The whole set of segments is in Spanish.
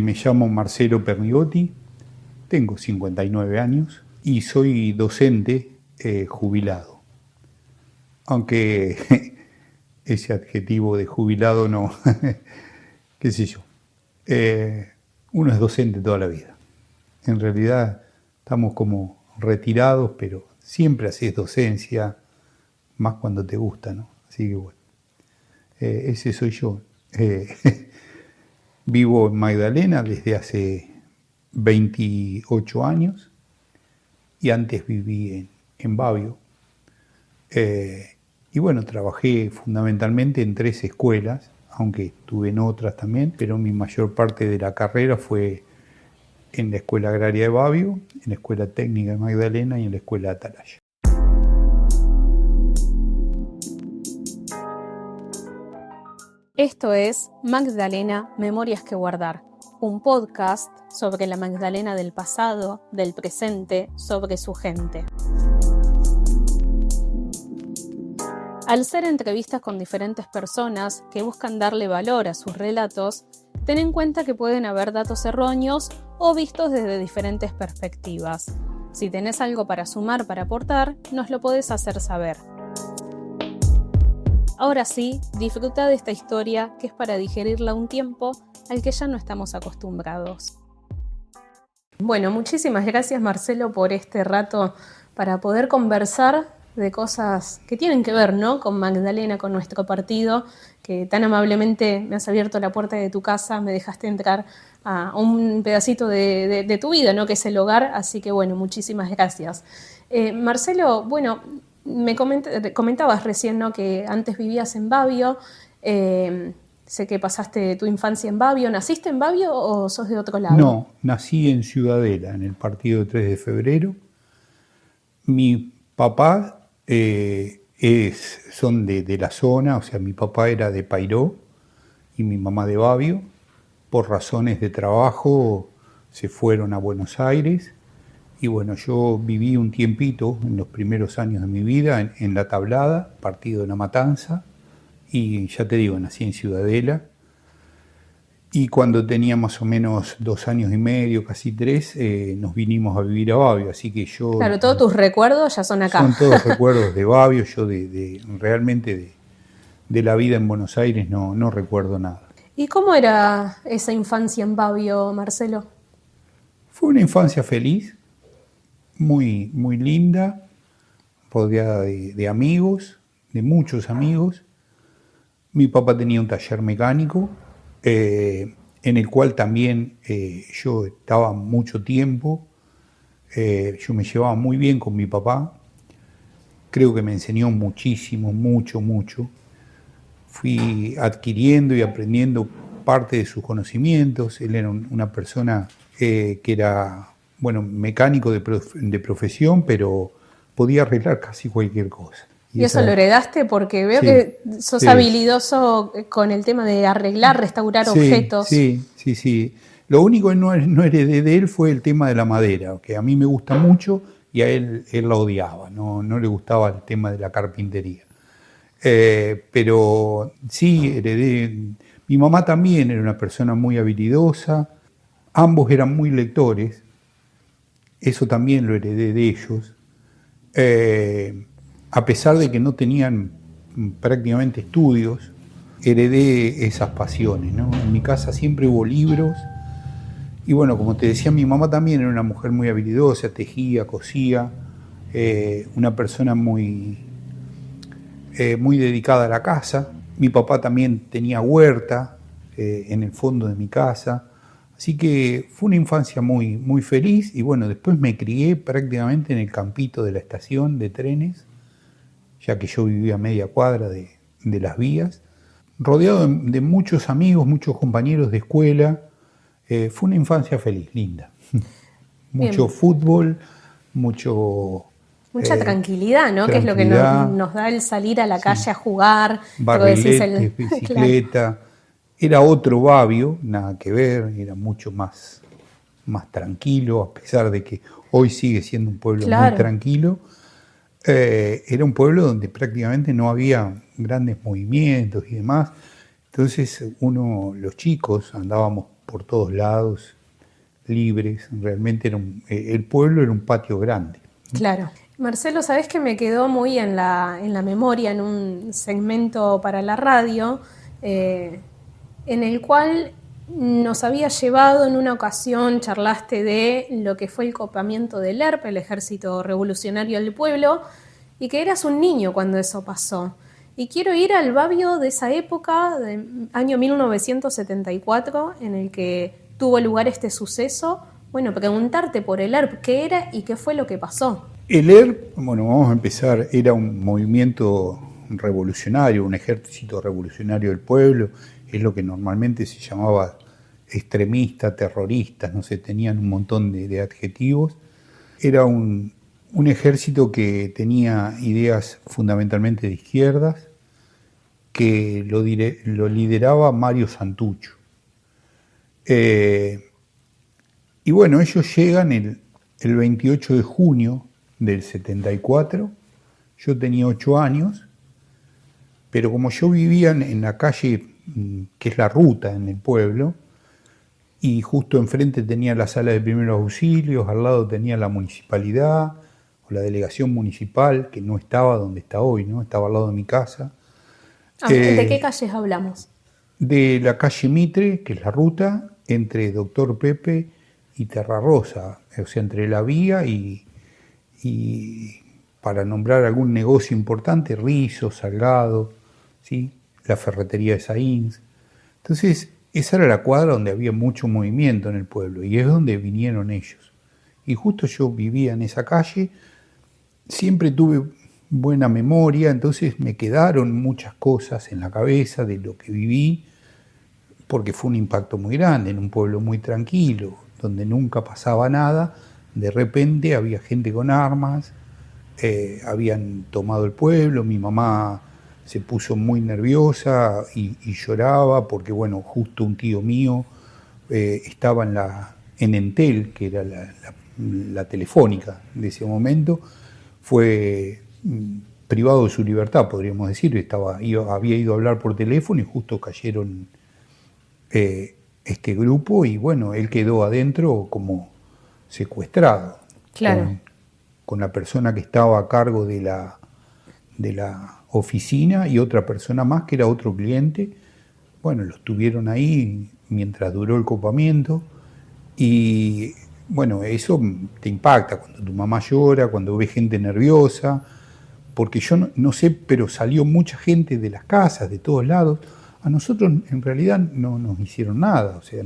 Me llamo Marcelo Pernigotti, tengo 59 años y soy docente jubilado. Aunque ese adjetivo de jubilado no, qué sé yo. Uno es docente toda la vida. En realidad estamos como retirados, pero siempre haces docencia, más cuando te gusta, ¿no? Así que bueno, ese soy yo. Vivo en Magdalena desde hace 28 años y antes viví en Babio. Y bueno, trabajé fundamentalmente en 3 escuelas, aunque estuve en otras también, pero mi mayor parte de la carrera fue en la Escuela Agraria de Babio, en la Escuela Técnica de Magdalena y en la Escuela Atalaya. Esto es Magdalena, Memorias que Guardar, un podcast sobre la Magdalena del pasado, del presente, sobre su gente. Al ser entrevistas con diferentes personas que buscan darle valor a sus relatos, ten en cuenta que pueden haber datos erróneos o vistos desde diferentes perspectivas. Si tenés algo para sumar, para aportar, nos lo podés hacer saber. Ahora sí, disfruta de esta historia que es para digerirla un tiempo al que ya no estamos acostumbrados. Bueno, muchísimas gracias Marcelo por este rato para poder conversar de cosas que tienen que ver, ¿no?, con Magdalena, con nuestro partido, que tan amablemente me has abierto la puerta de tu casa, me dejaste entrar a un pedacito de tu vida, ¿no?, que es el hogar, así que bueno, muchísimas gracias. Marcelo, bueno, me comentabas recién, ¿no?, que antes vivías en Babio, sé que pasaste tu infancia en Babio. ¿Naciste en Babio o sos de otro lado? No, nací en Ciudadela, en el partido 3 de febrero. Mi papá son de la zona, o sea, mi papá era de Payró y mi mamá de Babio. Por razones de trabajo se fueron a Buenos Aires y bueno, yo viví un tiempito en los primeros años de mi vida en La Tablada, partido de La Matanza, y ya te digo, nací en Ciudadela. Y cuando tenía más o menos 2 años y medio, casi 3, nos vinimos a vivir a Babio, así que yo... Claro, todos tus recuerdos ya son acá. Son todos recuerdos de Babio, yo realmente de la vida en Buenos Aires no recuerdo nada. ¿Y cómo era esa infancia en Babio, Marcelo? Fue una infancia feliz, muy, muy linda, rodeada de amigos, de muchos amigos. Mi papá tenía un taller mecánico, en el cual también yo estaba mucho tiempo. Yo me llevaba muy bien con mi papá. Creo que me enseñó muchísimo, mucho. Fui adquiriendo y aprendiendo parte de sus conocimientos. Él era una persona que era, bueno, mecánico de profesión, pero podía arreglar casi cualquier cosa. ¿Y eso lo heredaste? Porque veo que sos habilidoso con el tema de arreglar, restaurar objetos. Sí. Lo único que no heredé de él fue el tema de la madera, que a mí me gusta mucho y a él la odiaba, no le gustaba el tema de la carpintería. Pero sí, heredé. Mi mamá también era una persona muy habilidosa, ambos eran muy lectores, eso también lo heredé de ellos. A pesar de que no tenían prácticamente estudios, heredé esas pasiones, ¿no? En mi casa siempre hubo libros y bueno, como te decía, mi mamá también era una mujer muy habilidosa, tejía, cosía, una persona muy dedicada a la casa. Mi papá también tenía huerta en el fondo de mi casa, así que fue una infancia muy, muy feliz y bueno, después me crié prácticamente en el campito de la estación de trenes, ya que yo vivía a media cuadra de las vías, rodeado de muchos amigos, muchos compañeros de escuela. Fue una infancia feliz, linda. Mucho fútbol, mucha tranquilidad, ¿no? Que es lo que nos da el salir a la calle a jugar. Barriletes, bicicleta. Claro. Era otro Babio, nada que ver, era mucho más tranquilo, a pesar de que hoy sigue siendo un pueblo muy tranquilo. Era un pueblo donde prácticamente no había grandes movimientos y demás. Entonces los chicos andábamos por todos lados, libres. Realmente el pueblo era un patio grande. Claro. Marcelo, ¿sabés que me quedó muy en la memoria en un segmento para la radio, en el cual nos había llevado en una ocasión, charlaste de lo que fue el copamiento del ERP, el Ejército Revolucionario del Pueblo, y que eras un niño cuando eso pasó. Y quiero ir al Babio de esa época, del año 1974, en el que tuvo lugar este suceso. Bueno, preguntarte por el ERP, qué era y qué fue lo que pasó. El ERP, bueno, vamos a empezar, era un movimiento revolucionario, un ejército revolucionario del pueblo, es lo que normalmente se llamaba extremista, terroristas, no sé, tenían un montón de adjetivos. Era un ejército que tenía ideas fundamentalmente de izquierdas, que lo lideraba Mario Santucho. Y bueno, ellos llegan el 28 de junio del 74, yo tenía 8 años, pero como yo vivía en la calle, que es la ruta en el pueblo, y justo enfrente tenía la sala de primeros auxilios, al lado tenía la municipalidad, o la delegación municipal, que no estaba donde está hoy, ¿no? Estaba al lado de mi casa. ¿De qué calles hablamos? De la calle Mitre, que es la ruta, entre Doctor Pepe y Terra Rosa, o sea, entre la vía y para nombrar algún negocio importante, Rizzo, Salgado, ¿sí? La ferretería de Sainz. Entonces, esa era la cuadra donde había mucho movimiento en el pueblo, y es donde vinieron ellos. Y justo yo vivía en esa calle, siempre tuve buena memoria, entonces me quedaron muchas cosas en la cabeza de lo que viví, porque fue un impacto muy grande, en un pueblo muy tranquilo, donde nunca pasaba nada. De repente había gente con armas, habían tomado el pueblo, mi mamá se puso muy nerviosa y lloraba porque, bueno, justo un tío mío estaba en Entel, que era la telefónica de ese momento, fue privado de su libertad, podríamos decir, había ido a hablar por teléfono y justo cayeron este grupo y, bueno, él quedó adentro como secuestrado, claro, con la persona que estaba a cargo de la oficina y otra persona más que era otro cliente. Bueno, los tuvieron ahí mientras duró el copamiento y, bueno, eso te impacta cuando tu mamá llora, cuando ves gente nerviosa, porque yo no sé, pero salió mucha gente de las casas, de todos lados. A nosotros en realidad no nos hicieron nada, o sea,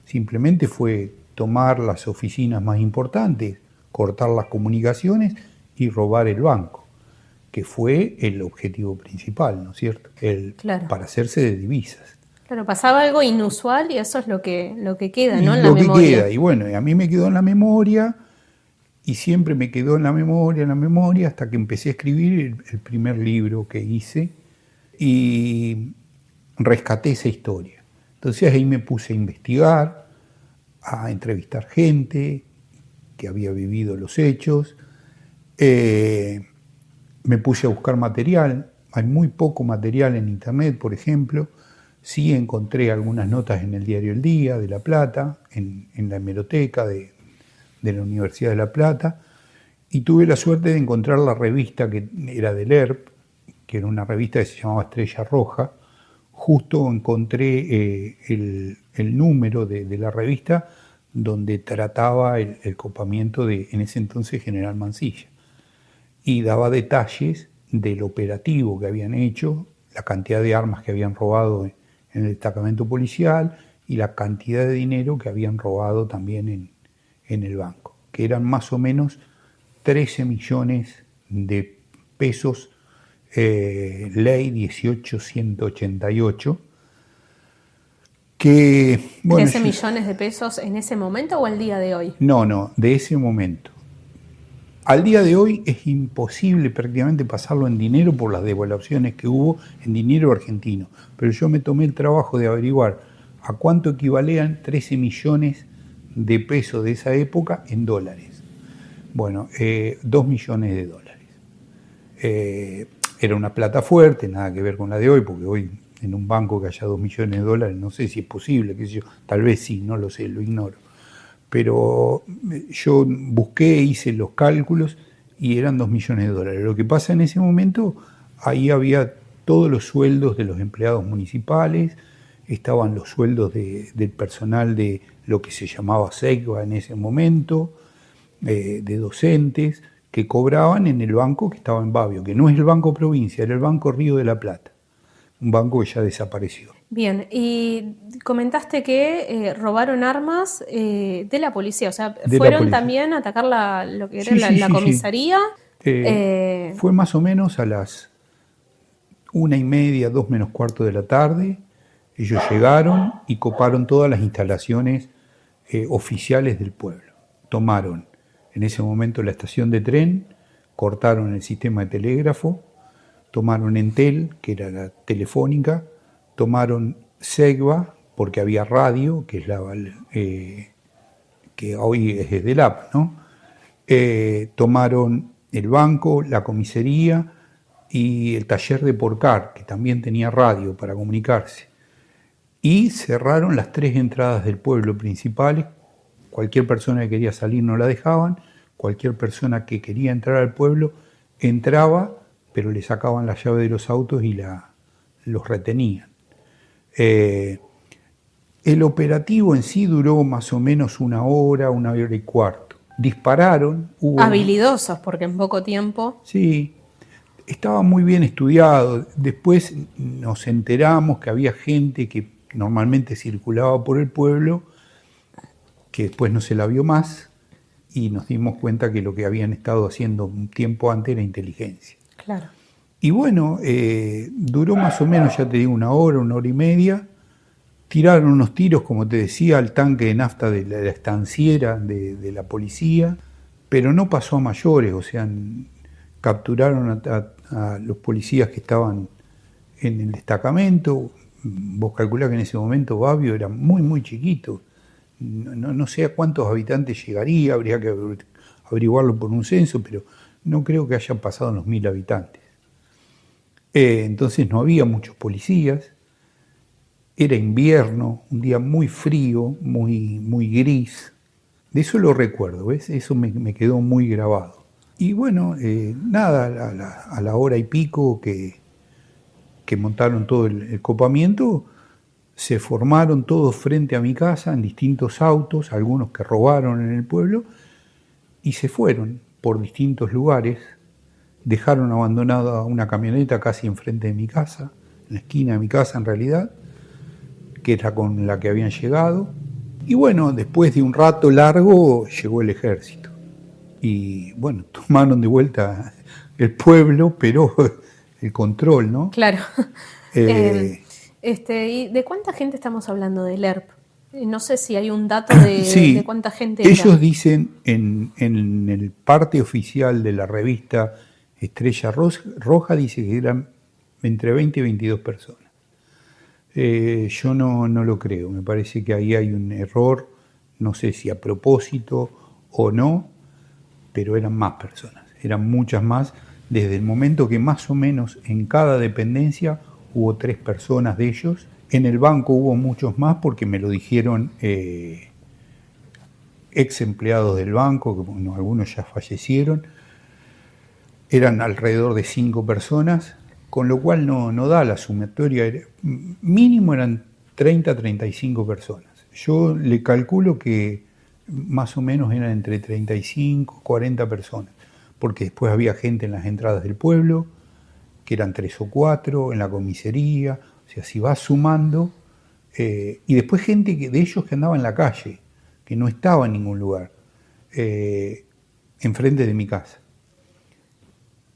simplemente fue tomar las oficinas más importantes, cortar las comunicaciones y robar el banco, que fue el objetivo principal, ¿no es cierto? Claro. Para hacerse de divisas. Claro, pasaba algo inusual y eso es lo que queda, ¿no? En la Lo que memoria. queda, y bueno, a mí me quedó en la memoria, y siempre me quedó en la memoria, hasta que empecé a escribir el primer libro que hice, y rescaté esa historia. Entonces ahí me puse a investigar, a entrevistar gente que había vivido los hechos, me puse a buscar material, hay muy poco material en internet, por ejemplo, sí encontré algunas notas en el diario El Día de La Plata, en la hemeroteca de la Universidad de La Plata, y tuve la suerte de encontrar la revista que era del ERP, que era una revista que se llamaba Estrella Roja. Justo encontré el número de la revista donde trataba el copamiento de, en ese entonces, General Mansilla, y daba detalles del operativo que habían hecho, la cantidad de armas que habían robado en el destacamento policial y la cantidad de dinero que habían robado también en el banco, que eran más o menos 13 millones de pesos, ley 18.188, que... Bueno, ¿13 millones de pesos en ese momento o al día de hoy? No, de ese momento. Al día de hoy es imposible prácticamente pasarlo en dinero por las devaluaciones que hubo en dinero argentino, pero yo me tomé el trabajo de averiguar a cuánto equivalían 13 millones de pesos de esa época en dólares. Bueno, 2 millones de dólares. Era una plata fuerte, nada que ver con la de hoy, porque hoy en un banco que haya 2 millones de dólares, no sé si es posible, qué sé yo, tal vez sí, no lo sé, lo ignoro. Pero yo busqué, hice los cálculos y eran 2 millones de dólares. Lo que pasa en ese momento, ahí había todos los sueldos de los empleados municipales, estaban los sueldos del personal de lo que se llamaba SECBA en ese momento, de docentes, que cobraban en el banco que estaba en Babio, que no es el Banco Provincia, era el Banco Río de la Plata, un banco que ya desapareció. Bien, y comentaste que robaron armas de la policía, o sea, fueron también a atacar lo que era la comisaría. Fue más o menos a las 1:30, 2 menos cuarto de la tarde. Ellos llegaron y coparon todas las instalaciones oficiales del pueblo. Tomaron en ese momento la estación de tren, cortaron el sistema de telégrafo, tomaron Entel, que era la telefónica, tomaron SEGBA, porque había radio, que es que hoy es de la ¿no? Tomaron el banco, la comisaría y el taller de Porcar, que también tenía radio para comunicarse. Y cerraron las 3 entradas del pueblo principales. Cualquier persona que quería salir no la dejaban, cualquier persona que quería entrar al pueblo entraba, pero le sacaban la llave de los autos y los retenían. El operativo en sí duró más o menos 1 hora, 1 hora y cuarto. Dispararon. Habilidosos, porque en poco tiempo. Sí, estaba muy bien estudiado. Después nos enteramos que había gente que normalmente circulaba por el pueblo, que después no se la vio más, y nos dimos cuenta que lo que habían estado haciendo un tiempo antes era inteligencia. Claro. Y bueno, duró más o menos, ya te digo, 1 hora, 1 hora y media. Tiraron unos tiros, como te decía, al tanque de nafta de la estanciera de la policía, pero no pasó a mayores, o sea, capturaron a los policías que estaban en el destacamento. Vos calculás que en ese momento Babio era muy, muy chiquito. No sé a cuántos habitantes llegaría, habría que averiguarlo por un censo, pero no creo que hayan pasado los 1000 habitantes. Entonces no había muchos policías. Era invierno, un día muy frío, muy, muy gris. De eso lo recuerdo, ¿ves? Eso me quedó muy grabado. Y bueno, nada, a la hora y pico que montaron todo el copamiento, se formaron todos frente a mi casa en distintos autos, algunos que robaron en el pueblo, y se fueron por distintos lugares. Dejaron abandonada una camioneta casi enfrente de mi casa, en la esquina de mi casa en realidad, que era con la que habían llegado. Y bueno, después de un rato largo llegó el ejército. Y bueno, tomaron de vuelta el pueblo, pero el control, ¿no? Claro. ¿Y de cuánta gente estamos hablando del ERP? No sé si hay un dato sí, de cuánta gente era. Ellos dicen en el parte oficial de la revista Estrella Roja, dice que eran entre 20 y 22 personas. Yo no lo creo, me parece que ahí hay un error, no sé si a propósito o no, pero eran más personas, eran muchas más, desde el momento que más o menos en cada dependencia hubo 3 personas de ellos. En el banco hubo muchos más porque me lo dijeron ex empleados del banco, que bueno, algunos ya fallecieron. Eran alrededor de 5 personas, con lo cual no da la sumatoria. Mínimo eran 30, 35 personas. Yo le calculo que más o menos eran entre 35 y 40 personas, porque después había gente en las entradas del pueblo, que eran 3 o 4, en la comisaría. O sea, si vas sumando, y después gente de ellos que andaba en la calle, que no estaba en ningún lugar, enfrente de mi casa.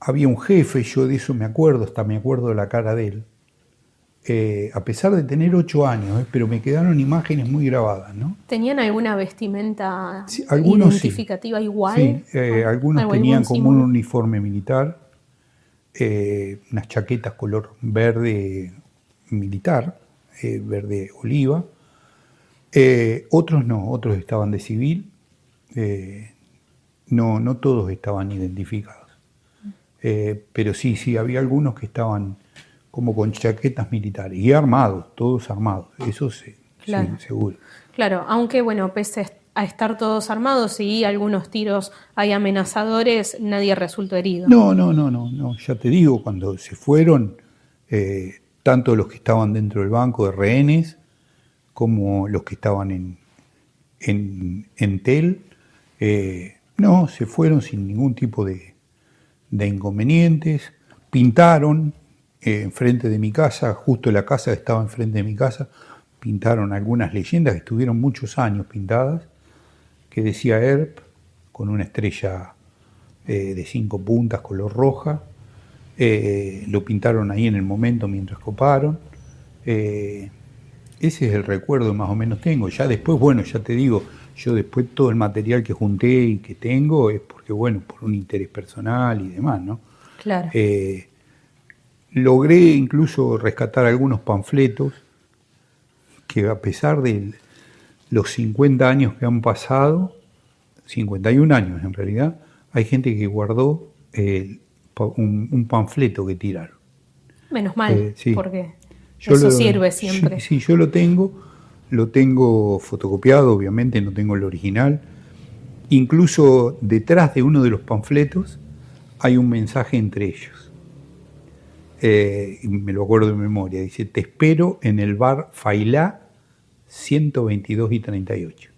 Había un jefe, yo de eso me acuerdo, hasta me acuerdo de la cara de él, a pesar de tener 8 años, pero me quedaron imágenes muy grabadas, ¿no? ¿Tenían alguna vestimenta identificativa igual? Sí, algunos tenían como un uniforme militar, unas chaquetas color verde militar, verde oliva. Otros no, otros estaban de civil. No todos estaban identificados. Pero sí, había algunos que estaban como con chaquetas militares, y armados, todos armados, eso sí, Claro. sí, seguro. Claro, aunque bueno, pese a estar todos armados y algunos tiros hay amenazadores, nadie resultó herido. No, ya te digo, cuando se fueron, tanto los que estaban dentro del banco de rehenes, como los que estaban en Entel, no, se fueron sin ningún tipo de inconvenientes. Pintaron enfrente de mi casa, justo la casa estaba enfrente de mi casa, pintaron algunas leyendas que estuvieron muchos años pintadas, que decía ERP, con una estrella de 5 puntas color roja. Lo pintaron ahí en el momento mientras coparon. Ese es el recuerdo que más o menos tengo. Ya después, bueno, ya te digo, yo después todo el material que junté y que tengo es porque, bueno, por un interés personal y demás, ¿no? Claro. Logré incluso rescatar algunos panfletos que, a pesar de los 50 años que han pasado, 51 años en realidad, hay gente que guardó un panfleto que tiraron. Menos mal, Sí. porque Yo eso sirve siempre. Sí, yo lo tengo fotocopiado, obviamente no tengo el original. Incluso detrás de uno de los panfletos hay un mensaje entre ellos. Me lo acuerdo de memoria, dice: te espero en el bar Failá 122 y 38.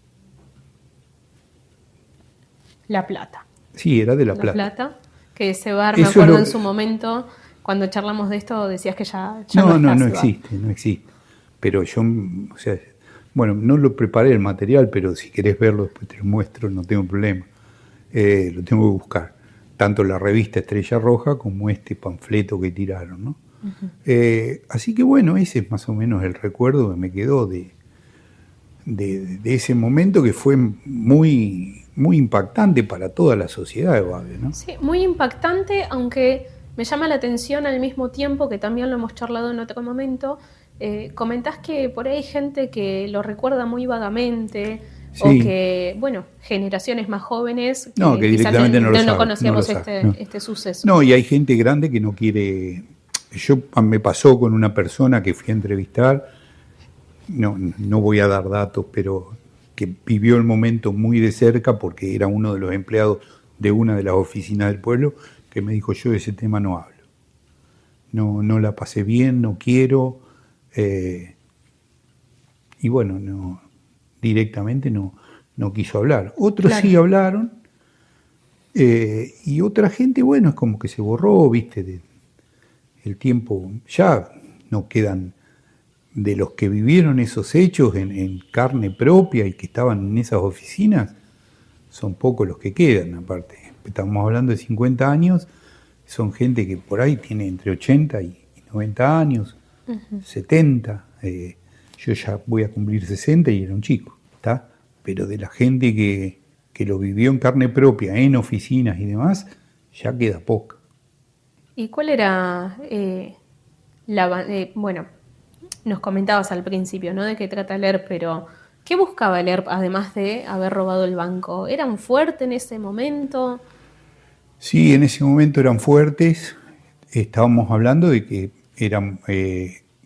La Plata. Sí, era de La La Plata. Plata, que ese bar, me Eso acuerdo lo- en su momento, cuando charlamos de esto, decías que ya No, está no ese bar. existe, no existe. Pero yo, o sea, bueno, no lo preparé el material, pero si querés verlo después te lo muestro, no tengo problema. Lo tengo que buscar. Tanto la revista Estrella Roja como este panfleto que tiraron, ¿no? Así que bueno, ese es más o menos el recuerdo que me quedó de ese momento, que fue muy, muy impactante para toda la sociedad de Babe, ¿no? Sí, muy impactante, aunque me llama la atención al mismo tiempo, que también lo hemos charlado en otro momento, comentás que por ahí hay gente que lo recuerda muy vagamente, Sí. o que, bueno, generaciones más jóvenes No, que quizás directamente no lo sabe, conocíamos no lo sabe, no. este suceso. No, y hay gente grande que no quiere. Me pasó con una persona que fui a entrevistar, no voy a dar datos, pero que vivió el momento muy de cerca porque era uno de los empleados de una de las oficinas del pueblo, que me dijo: yo de ese tema no hablo. No la pasé bien, no quiero. Y bueno, directamente no quiso hablar. Otros Claro. sí hablaron. Y otra gente, bueno, es como que se borró, viste, el tiempo. Ya no quedan de los que vivieron esos hechos en carne propia y que estaban en esas oficinas, son pocos los que quedan. Aparte, estamos hablando de 50 años, son gente que por ahí tiene entre 80 y 90 años, 70. Yo ya voy a cumplir 60 y era un chico, ¿está? Pero de la gente que lo vivió en carne propia, en oficinas y demás, ya queda poca. ¿Y cuál era bueno, nos comentabas al principio, ¿no?, de qué trata el ERP, pero ¿qué buscaba el ERP además de haber robado el banco? ¿Eran fuertes en ese momento? Sí, en ese momento eran fuertes. Estábamos hablando de que eran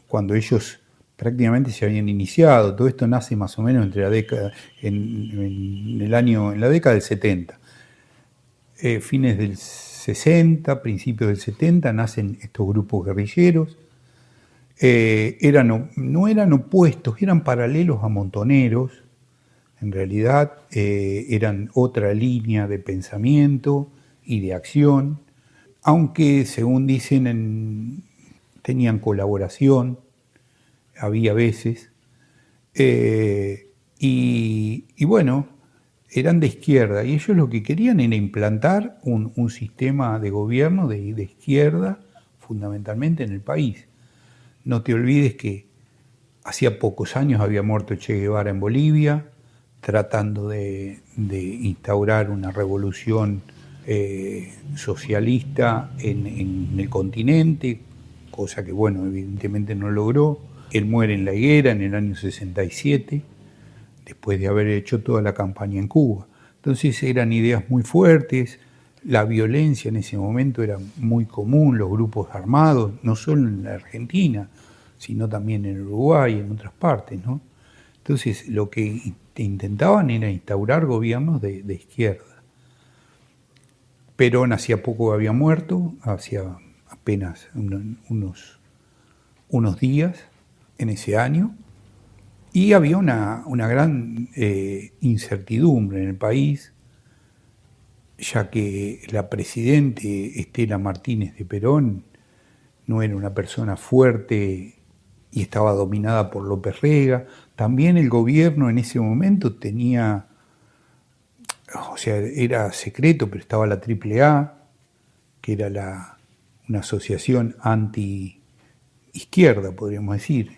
cuando ellos prácticamente se habían iniciado. Todo esto nace más o menos entre la década, en la década del 70. Fines del 60, principios del 70, nacen estos grupos guerrilleros. No eran opuestos, eran paralelos a Montoneros. En realidad eran otra línea de pensamiento y de acción, aunque, según dicen, tenían colaboración, había veces, y bueno, eran de izquierda, y ellos lo que querían era implantar un sistema de gobierno de izquierda, fundamentalmente en el país. No te olvides que hacía pocos años había muerto Che Guevara en Bolivia, tratando de instaurar una revolución socialista en el continente, cosa que, bueno, evidentemente no logró. Él muere en La Higuera en el año 67, después de haber hecho toda la campaña en Cuba. Entonces eran ideas muy fuertes. La violencia en ese momento era muy común, los grupos armados, no solo en la Argentina, sino también en Uruguay y en otras partes, ¿no? Entonces, lo que intentaban era instaurar gobiernos de izquierda. Perón hacía poco había muerto, hacía apenas unos días en ese año, y había una gran incertidumbre en el país, ya que la presidente Estela Martínez de Perón no era una persona fuerte y estaba dominada por López Rega. También el gobierno en ese momento tenía, o sea, era secreto, pero estaba la AAA, que era una asociación anti-izquierda, podríamos decir,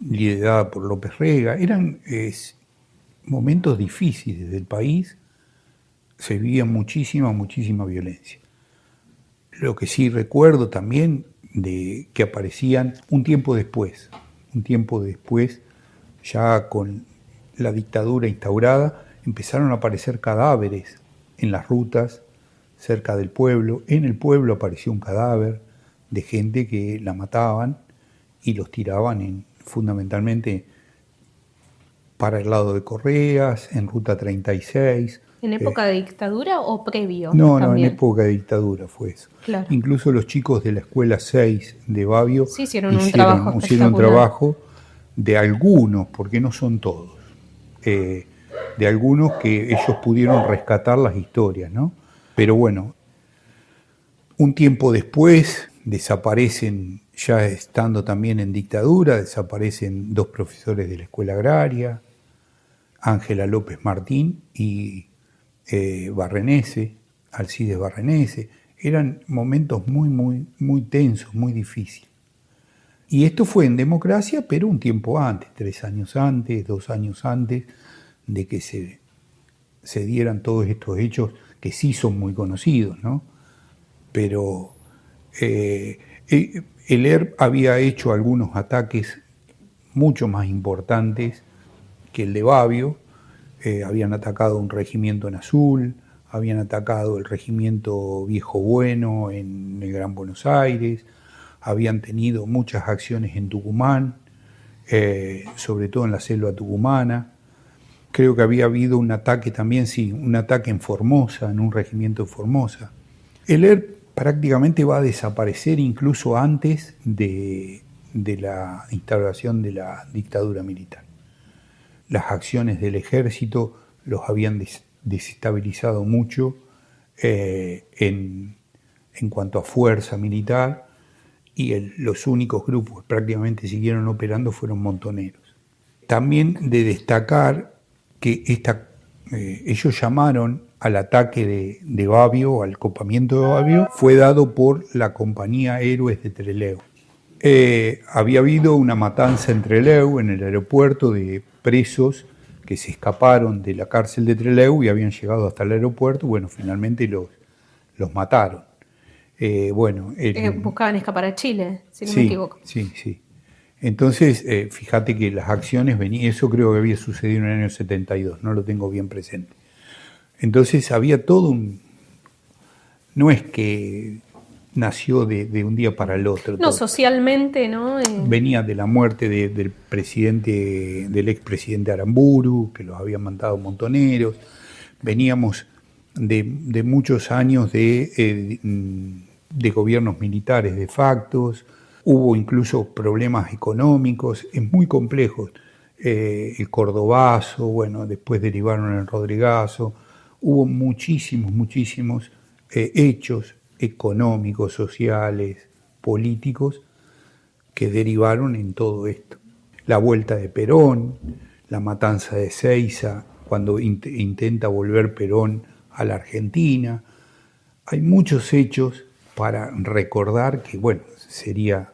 liderada por López Rega. Eran momentos difíciles del país, se vivía muchísima violencia. Lo que sí recuerdo también de que aparecían un tiempo después, ya con la dictadura instaurada, empezaron a aparecer cadáveres en las rutas cerca del pueblo. En el pueblo apareció un cadáver de gente que la mataban y los tiraban fundamentalmente para el lado de Correas, en Ruta 36. ¿En época de dictadura o previo? No, también? En época de dictadura fue eso. Claro. Incluso los chicos de la escuela 6 de Babio sí, hicieron un trabajo de algunos, porque no son todos, de algunos que ellos pudieron rescatar las historias, ¿no? Pero bueno, un tiempo después desaparecen, ya estando también en dictadura, desaparecen 2 profesores de la escuela agraria, Ángela López Martín y Barrenese, Alcides Barrenese. Eran momentos muy tensos, muy difíciles. Y esto fue en democracia, pero un tiempo antes, 3 años antes, 2 años antes de que se dieran todos estos hechos que sí son muy conocidos, ¿no? Pero el ERP había hecho algunos ataques mucho más importantes que el de Babio. Habían atacado un regimiento en Azul, habían atacado el regimiento Viejo Bueno en el Gran Buenos Aires, habían tenido muchas acciones en Tucumán, sobre todo en la selva tucumana. Creo que había habido un ataque también, sí, un ataque en Formosa, en un regimiento de Formosa. El ERP prácticamente va a desaparecer incluso antes de la instauración de la dictadura militar. Las acciones del ejército los habían desestabilizado mucho en cuanto a fuerza militar, y los únicos grupos que prácticamente siguieron operando fueron montoneros. También de destacar que ellos llamaron al ataque de Babio, al copamiento de Babio, fue dado por la compañía Héroes de Trelew. Había habido una matanza en Trelew, en el aeropuerto, de presos que se escaparon de la cárcel de Trelew y habían llegado hasta el aeropuerto. Bueno, finalmente los mataron. Buscaban escapar a Chile, si no me equivoco. Sí. Entonces, fíjate que las acciones venían, eso creo que había sucedido en el año 72, no lo tengo bien presente. Entonces había todo no es que nació de un día para el otro. No, todo. Socialmente, ¿no? Venía de la muerte del expresidente Aramburu, que los habían mandado montoneros. Veníamos de muchos años de gobiernos militares de facto. Hubo incluso problemas económicos, es muy complejo. El Cordobazo, bueno, después derivaron en el Rodrigazo. Hubo muchísimos hechos económicos, sociales, políticos, que derivaron en todo esto. La vuelta de Perón, la matanza de Seiza, cuando intenta volver Perón a la Argentina. Hay muchos hechos para recordar que, bueno, sería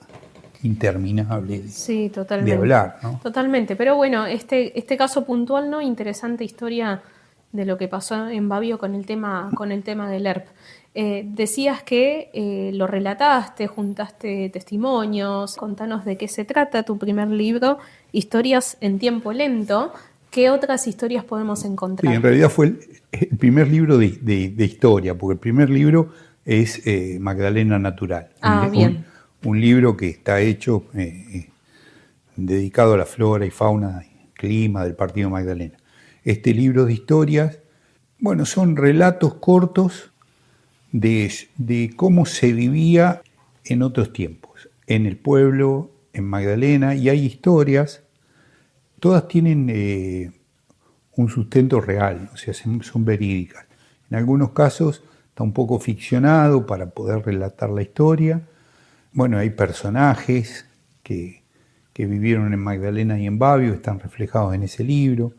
interminable de hablar, ¿no? Totalmente, pero bueno, este caso puntual, ¿no? Interesante historia de lo que pasó en Babio con el tema del ERP. Decías que lo relataste, juntaste testimonios. Contanos de qué se trata tu primer libro, Historias en tiempo lento, ¿Qué otras historias podemos encontrar? Sí, en realidad fue el primer libro de historia, porque el primer libro es Magdalena Natural. Bien. Un libro que está hecho dedicado a la flora y fauna y clima del Partido Magdalena. Este libro de historias, bueno, son relatos cortos de cómo se vivía en otros tiempos, en el pueblo, en Magdalena, y hay historias, todas tienen un sustento real, o sea, son verídicas. En algunos casos está un poco ficcionado para poder relatar la historia. Bueno, hay personajes que vivieron en Magdalena y en Babio, están reflejados en ese libro.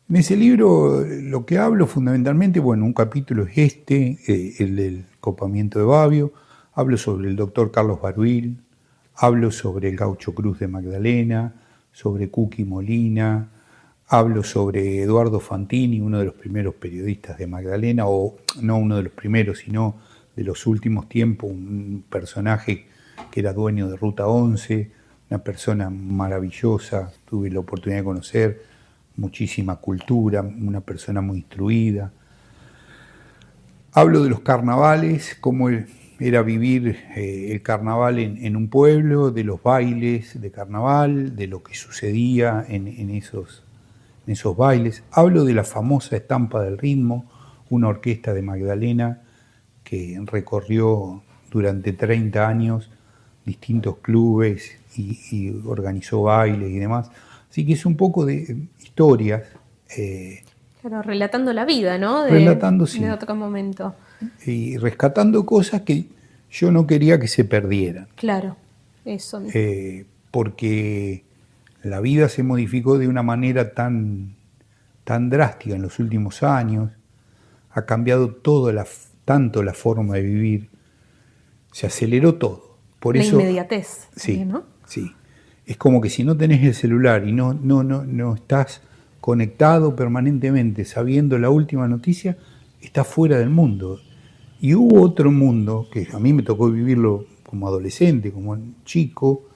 En ese libro lo que hablo fundamentalmente, bueno, un capítulo es el del copamiento de Babio, hablo sobre el doctor Carlos Baruil, hablo sobre el Gaucho Cruz de Magdalena, sobre Cuqui Molina, hablo sobre Eduardo Fantini, uno de los primeros periodistas de Magdalena, o no uno de los primeros, sino de los últimos tiempos, un personaje que era dueño de Ruta 11, una persona maravillosa, tuve la oportunidad de conocer, muchísima cultura, una persona muy instruida. Hablo de los carnavales, cómo era vivir el carnaval en un pueblo, de los bailes de carnaval, de lo que sucedía en esos bailes. Hablo de la famosa Estampa del Ritmo, una orquesta de Magdalena que recorrió durante 30 años distintos clubes y organizó bailes y demás. Así que es un poco de historias. Claro, relatando la vida, ¿no? Relatando, sí. De otro momento. Y rescatando cosas que yo no quería que se perdieran. Claro, eso. Porque la vida se modificó de una manera tan drástica en los últimos años, ha cambiado tanto la forma de vivir, se aceleró todo. Por la eso, inmediatez, sí, también, ¿no? Sí. Es como que si no tenés el celular y no estás conectado permanentemente sabiendo la última noticia, estás fuera del mundo. Y hubo otro mundo, que a mí me tocó vivirlo como adolescente, como chico,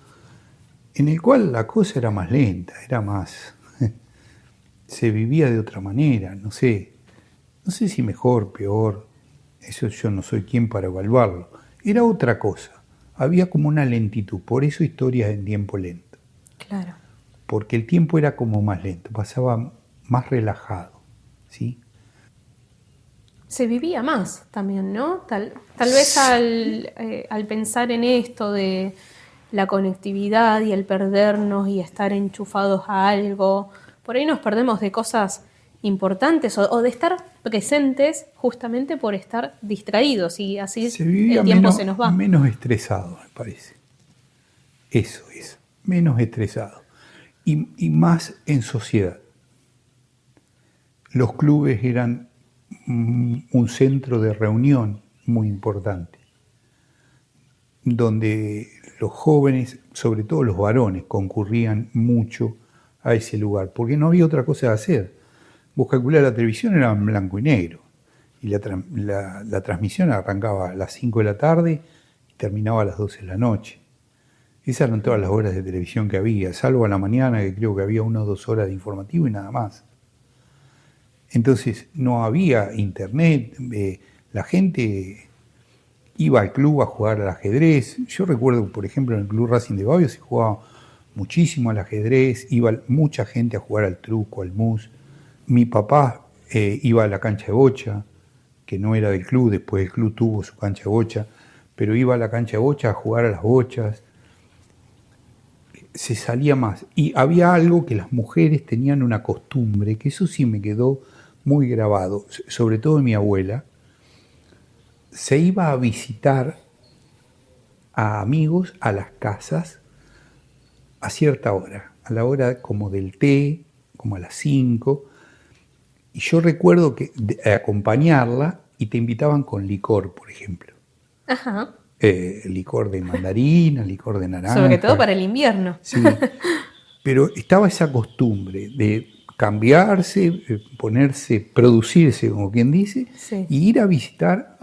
en el cual la cosa era más lenta, era más... se vivía de otra manera, no sé si mejor, peor, eso yo no soy quien para evaluarlo. Era otra cosa, había como una lentitud, por eso historias en tiempo lento. Claro. Porque el tiempo era como más lento, pasaba más relajado, ¿sí? Se vivía más también, ¿no? Tal vez al pensar en esto de la conectividad y el perdernos y estar enchufados a algo, por ahí nos perdemos de cosas importantes o de estar presentes justamente por estar distraídos y así el tiempo se nos va. Menos estresado, me parece. Eso es, menos estresado. Y más en sociedad. Los clubes eran un centro de reunión muy importante, donde los jóvenes, sobre todo los varones, concurrían mucho a ese lugar, porque no había otra cosa que hacer. Vos calculás, la televisión era en blanco y negro, y la transmisión arrancaba a las 5 de la tarde y terminaba a las 12 de la noche. Esas eran todas las horas de televisión que había, salvo a la mañana, que creo que había 1 o 2 horas de informativo y nada más. Entonces no había internet, la gente iba al club a jugar al ajedrez. Yo recuerdo, por ejemplo, en el Club Racing de Babio se jugaba muchísimo al ajedrez, iba mucha gente a jugar al truco, al mus. Mi papá iba a la cancha de bocha, que no era del club, después el club tuvo su cancha de bocha, pero iba a la cancha de bocha a jugar a las bochas. Se salía más. Y había algo que las mujeres tenían una costumbre, que eso sí me quedó muy grabado, sobre todo mi abuela. Se iba a visitar a amigos a las casas a cierta hora, a la hora como del té, como a las 5, y yo recuerdo que acompañarla y te invitaban con licor, por ejemplo. Ajá. Licor de mandarina, licor de naranja. Sobre todo para el invierno. Sí, pero estaba esa costumbre de cambiarse, producirse, como quien dice, sí, y ir a visitar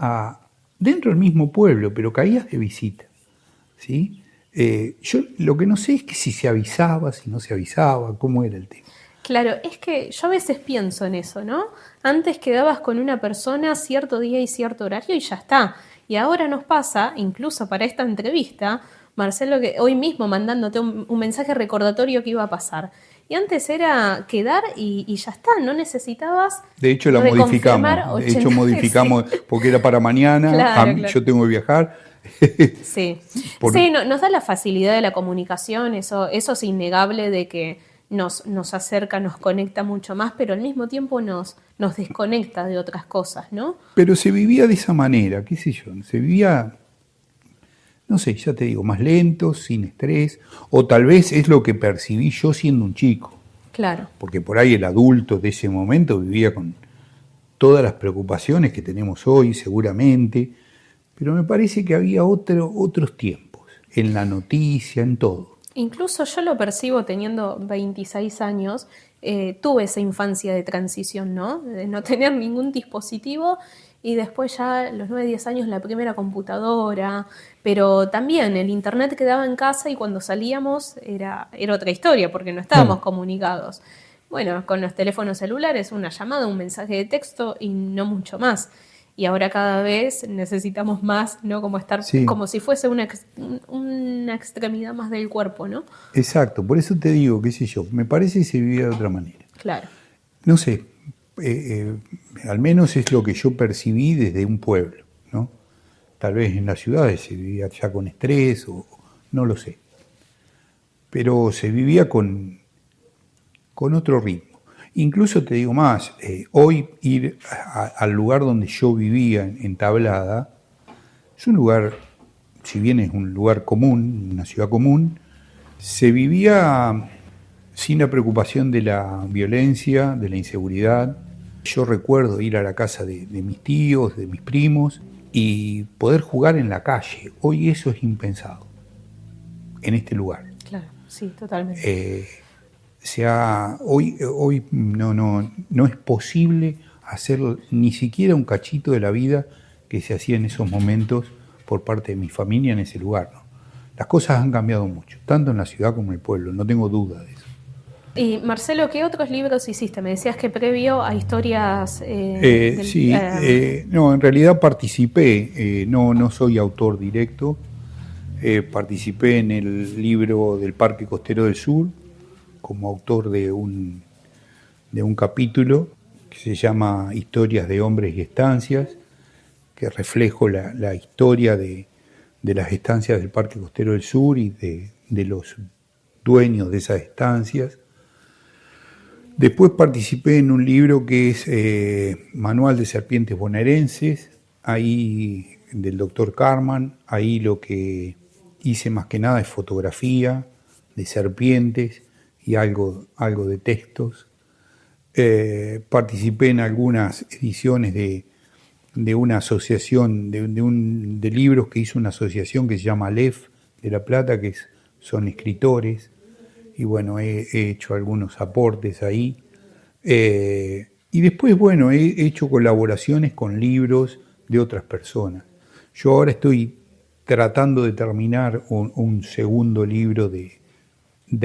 dentro del mismo pueblo, pero caías de visita, ¿sí? Yo lo que no sé es que si se avisaba, si no se avisaba, cómo era el tema. Claro, es que yo a veces pienso en eso, ¿no? Antes quedabas con una persona cierto día y cierto horario y ya está. Y ahora nos pasa, incluso para esta entrevista, Marcelo, que hoy mismo mandándote un mensaje recordatorio que iba a pasar. Y antes era quedar y ya está, no necesitabas De hecho, la reconfirmar modificamos. De hecho, 80 modificamos veces. porque era para mañana. Claro, claro. Yo tengo que viajar. Sí, Por- sí, nos da la facilidad de la comunicación, eso es innegable de que nos acerca, nos conecta mucho más, pero al mismo tiempo nos desconecta de otras cosas, ¿no? pero se vivía de esa manera, qué sé yo. Se vivía, no sé, ya te digo, más lento, sin estrés. O tal vez es lo que percibí yo siendo un chico. Claro. Porque por ahí el adulto de ese momento vivía con todas las preocupaciones que tenemos hoy, seguramente. Pero me parece que había otros tiempos, en la noticia, en todo. Incluso yo lo percibo teniendo 26 años, tuve esa infancia de transición, ¿no? De no tener ningún dispositivo y después ya a los 9, 10 años la primera computadora, pero también el internet quedaba en casa y cuando salíamos era otra historia porque no estábamos comunicados. Bueno, con los teléfonos celulares una llamada, un mensaje de texto y no mucho más. Y ahora cada vez necesitamos más, ¿no? Como estar, Sí, como si fuese una extremidad más del cuerpo, ¿no? exacto. Por eso te digo, qué sé yo, me parece que se vivía de otra manera. Claro. No sé, al menos es lo que yo percibí desde un pueblo, ¿no? Tal vez en las ciudades se vivía ya con estrés, o no lo sé. Pero se vivía con otro ritmo. Incluso te digo más, hoy ir al lugar donde yo vivía, en Tablada, es un lugar, si bien es un lugar común, una ciudad común, se vivía sin la preocupación de la violencia, de la inseguridad. Yo recuerdo ir a la casa de mis tíos, de mis primos, y poder jugar en la calle. Hoy eso es impensado, en este lugar. Claro, sí, totalmente. Hoy no es posible hacer ni siquiera un cachito de la vida que se hacía en esos momentos por parte de mi familia en ese lugar, ¿no? Las cosas han cambiado mucho, tanto en la ciudad como en el pueblo, no tengo duda de eso. Y Marcelo, ¿qué otros libros hiciste? Me decías que previo a historias... Sí, no, en realidad participé, no soy autor directo, participé en el libro del Parque Costero del Sur como autor de un capítulo que se llama Historias de Hombres y Estancias, que reflejo la historia de las estancias del Parque Costero del Sur y de los dueños de esas estancias. Después participé en un libro que es Manual de Serpientes Bonaerenses, ahí del doctor Carman. Ahí lo que hice más que nada es fotografía de serpientes y algo de textos. Participé en algunas ediciones de una asociación, de libros que hizo una asociación que se llama Aleph de La Plata, que son escritores. Y bueno, he hecho algunos aportes ahí. Y después, bueno, he hecho colaboraciones con libros de otras personas. Yo ahora estoy tratando de terminar un segundo libro de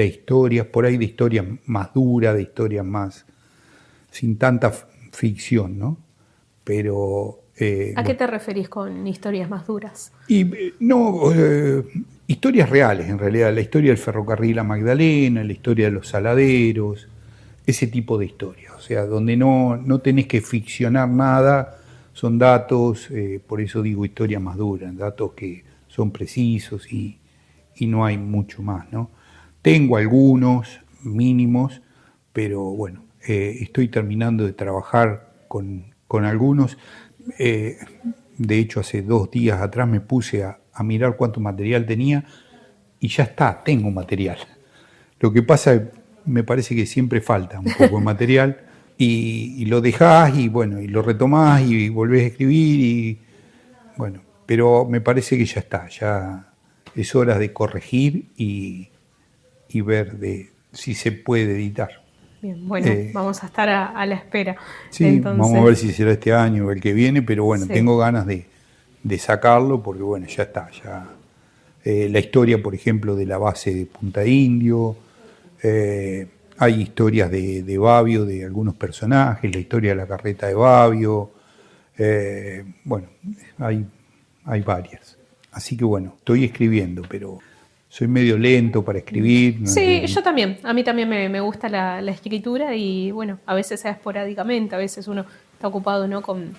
historias, por ahí de historias más duras, de historias más sin tanta ficción, ¿no? Pero... ¿A qué te referís con historias más duras? Historias reales, en realidad, la historia del ferrocarril a Magdalena, la historia de los saladeros, ese tipo de historias, o sea, donde no tenés que ficcionar nada, son datos, por eso digo historias más duras, datos que son precisos y no hay mucho más, ¿no? Tengo algunos mínimos, pero bueno, estoy terminando de trabajar con algunos. De hecho, hace 2 días atrás me puse a mirar cuánto material tenía y ya está, tengo material. Lo que pasa, me parece que siempre falta un poco de material y lo dejás y bueno, y lo retomás y volvés a escribir y bueno, pero me parece que ya está, ya es hora de corregir y ver si se puede editar. Bien, bueno, vamos a estar a la espera. Sí, Entonces, vamos a ver si será este año o el que viene, pero bueno, sí. tengo ganas de sacarlo porque bueno, ya está, ya la historia, por ejemplo, de la base de Punta Indio, Hay historias de Babio, de algunos personajes, la historia de la carreta de Babio. Bueno, hay varias. Así que bueno, estoy escribiendo, pero soy medio lento para escribir. Sí, yo también. A mí también me gusta la escritura y bueno, a veces sea esporádicamente, a veces uno está ocupado, ¿no? con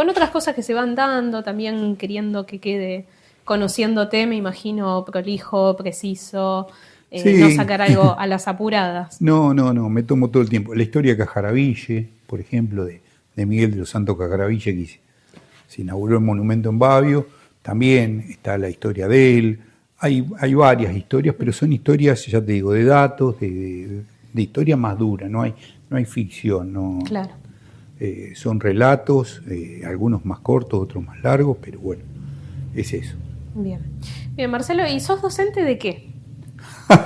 otras cosas que se van dando, también queriendo que quede, conociéndote, me imagino, prolijo, preciso, Sí. no sacar algo a las apuradas. No, me tomo todo el tiempo. La historia de Cajaraville, por ejemplo, de Miguel de los Santos Cajaraville, que se inauguró el monumento en Babio, también está la historia de él. Hay varias historias, pero son historias, ya te digo, de datos, de historia más dura, no hay ficción. No, claro. Son relatos, algunos más cortos, otros más largos, pero bueno, es eso. Bien, Marcelo, ¿y sos docente de qué?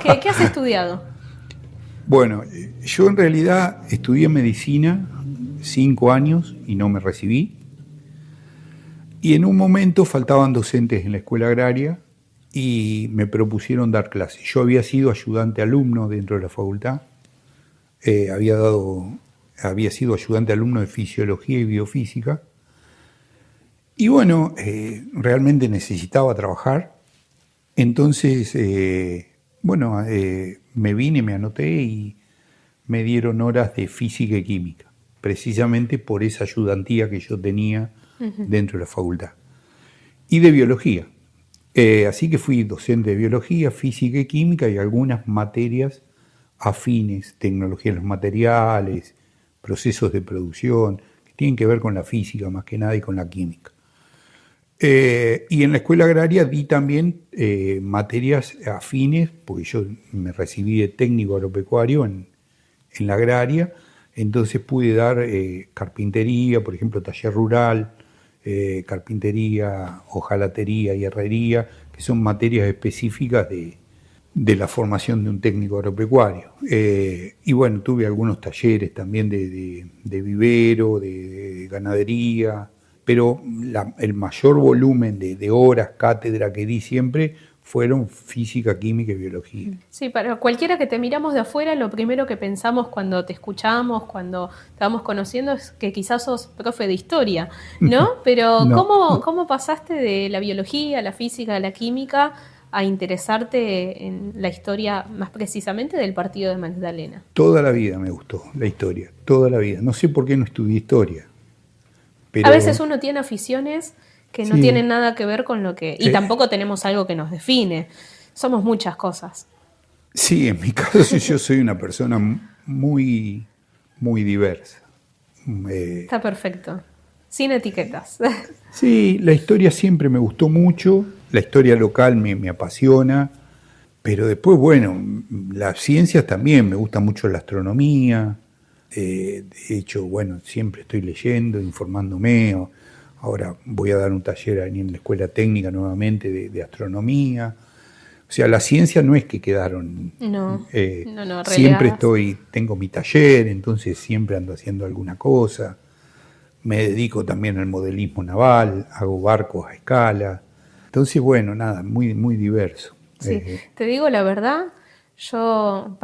¿Qué has estudiado? Bueno, yo en realidad estudié medicina 5 años y no me recibí. Y en un momento faltaban docentes en la escuela agraria y me propusieron dar clases. Yo había sido ayudante alumno dentro de la facultad, había sido ayudante alumno de fisiología y biofísica. Y bueno, realmente necesitaba trabajar. Entonces, me vine, me anoté y me dieron horas de física y química, precisamente por esa ayudantía que yo tenía dentro de la facultad. Y de biología. Así que fui docente de biología, física y química y algunas materias afines, tecnología de los materiales, procesos de producción, que tienen que ver con la física más que nada y con la química. Y en la escuela agraria di también materias afines, porque yo me recibí de técnico agropecuario en la agraria, entonces pude dar carpintería, por ejemplo, taller rural, carpintería, hojalatería y herrería, que son materias específicas de la formación de un técnico agropecuario. Y bueno, tuve algunos talleres también de vivero, de ganadería, pero el mayor volumen de horas, cátedra que di siempre, fueron física, química y biología. Sí, para cualquiera que te miramos de afuera, lo primero que pensamos cuando te escuchamos, cuando te vamos conociendo, es que quizás sos profe de historia, ¿no? Pero No. ¿cómo pasaste de la biología, la física, la química, a interesarte en la historia, más precisamente del partido de Magdalena? Toda la vida me gustó la historia, toda la vida. No sé por qué no estudié historia. Pero, a veces uno tiene aficiones que no tienen nada que ver con lo que... Y tampoco tenemos algo que nos define. Somos muchas cosas. Sí, en mi caso yo soy una persona muy, muy diversa. Está perfecto. Sin etiquetas. Sí, la historia siempre me gustó mucho. La historia local me apasiona. Pero después, bueno, las ciencias también. Me gusta mucho la astronomía. De hecho, bueno, siempre estoy leyendo, informándome. Ahora voy a dar un taller ahí en la escuela técnica nuevamente de astronomía. O sea, las ciencias no es que quedaron. No, siempre tengo mi taller, entonces siempre ando haciendo alguna cosa. Me dedico también al modelismo naval, hago barcos a escala. Entonces, bueno, nada, muy, muy diverso. Sí, te digo la verdad. Yo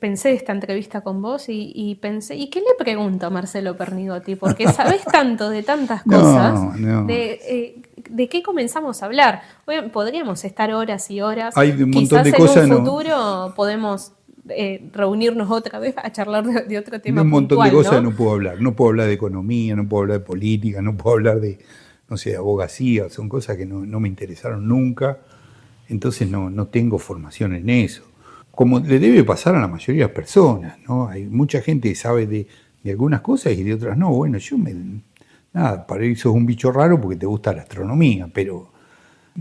pensé esta entrevista con vos y pensé, ¿y qué le pregunto a Marcelo Pernigotti? Porque sabés tanto de tantas cosas, ¿de qué comenzamos a hablar? Bueno, podríamos estar horas y horas. Hay un montón quizás de en cosas, un futuro podemos reunirnos otra vez a charlar de otro tema un montón puntual, de cosas ¿no? no puedo hablar. No puedo hablar de economía, no puedo hablar de política, no puedo hablar de, no sé, de abogacía. Son cosas que no me interesaron nunca. Entonces no tengo formación en eso. Como le debe pasar a la mayoría de las personas, ¿no? Hay mucha gente que sabe de algunas cosas y de otras no. Bueno, nada, para ir sos un bicho raro porque te gusta la astronomía, pero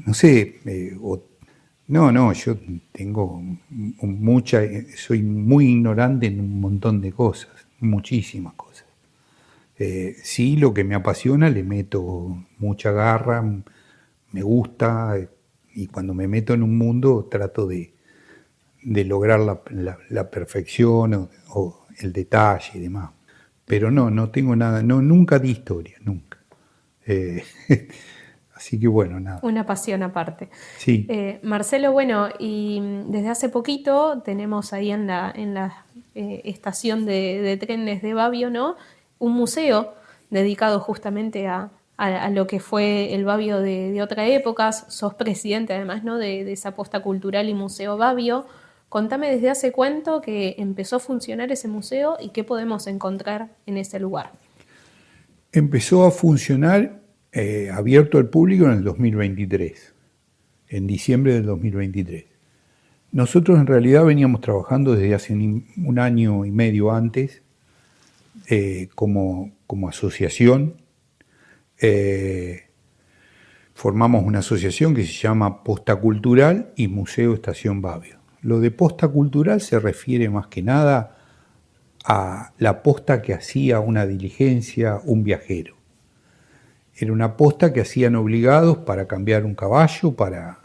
no sé, yo tengo soy muy ignorante en un montón de cosas, muchísimas cosas. Sí, lo que me apasiona le meto mucha garra, me gusta, y cuando me meto en un mundo trato de lograr la perfección o el detalle y demás. Pero no tengo nada, nunca di historia, nunca. Así que bueno, nada. Una pasión aparte. Sí. Marcelo, bueno, y desde hace poquito tenemos ahí en la estación de trenes de Babio, ¿no? Un museo dedicado justamente a lo que fue el Babio de otras épocas. Sos presidente además, ¿no? de esa posta cultural y Museo Babio. Contame desde hace cuánto que empezó a funcionar ese museo y qué podemos encontrar en ese lugar. Empezó a funcionar abierto al público en el 2023, en diciembre del 2023. Nosotros en realidad veníamos trabajando desde hace un año y medio antes como asociación. Formamos una asociación que se llama Posta Cultural y Museo Estación Babio. Lo de posta cultural se refiere más que nada a la posta que hacía una diligencia, un viajero. Era una posta que hacían obligados para cambiar un caballo, para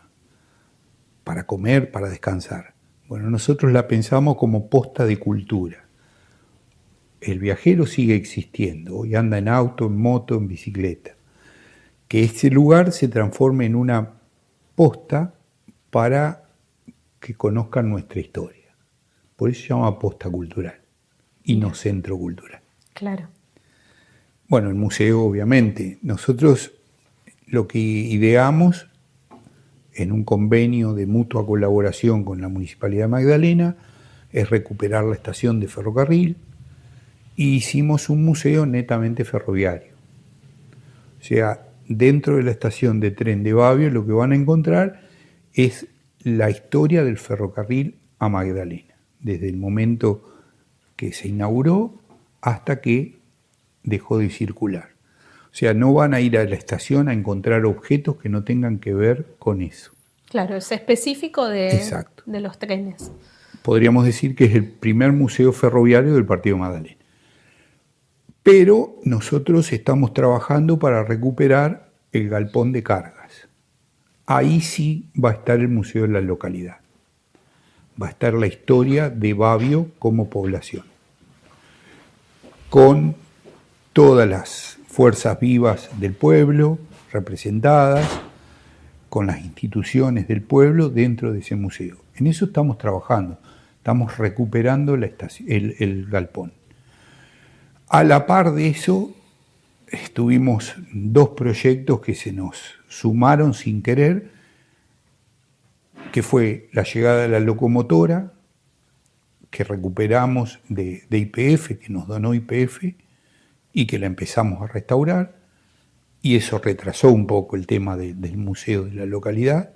comer, para descansar. Bueno, nosotros la pensamos como posta de cultura. El viajero sigue existiendo, hoy anda en auto, en moto, en bicicleta. Que este lugar se transforme en una posta para que conozcan nuestra historia. Por eso se llama posta cultural y no centro cultural. Claro. Bueno, el museo, obviamente. Nosotros lo que ideamos en un convenio de mutua colaboración con la Municipalidad de Magdalena es recuperar la estación de ferrocarril y hicimos un museo netamente ferroviario. O sea, dentro de la estación de tren de Babio lo que van a encontrar es la historia del ferrocarril a Magdalena, desde el momento que se inauguró hasta que dejó de circular. O sea, no van a ir a la estación a encontrar objetos que no tengan que ver con eso. Claro, es específico de los trenes. Podríamos decir que es el primer museo ferroviario del Partido Magdalena. Pero nosotros estamos trabajando para recuperar el galpón de cargas. Ahí sí va a estar el museo de la localidad. Va a estar la historia de Babio como población, con todas las fuerzas vivas del pueblo representadas, con las instituciones del pueblo dentro de ese museo. En eso estamos trabajando, estamos recuperando el galpón. A la par de eso, tuvimos dos proyectos que se nos sumaron sin querer, que fue la llegada de la locomotora, que recuperamos de YPF, que nos donó YPF, y que la empezamos a restaurar, y eso retrasó un poco el tema del museo de la localidad,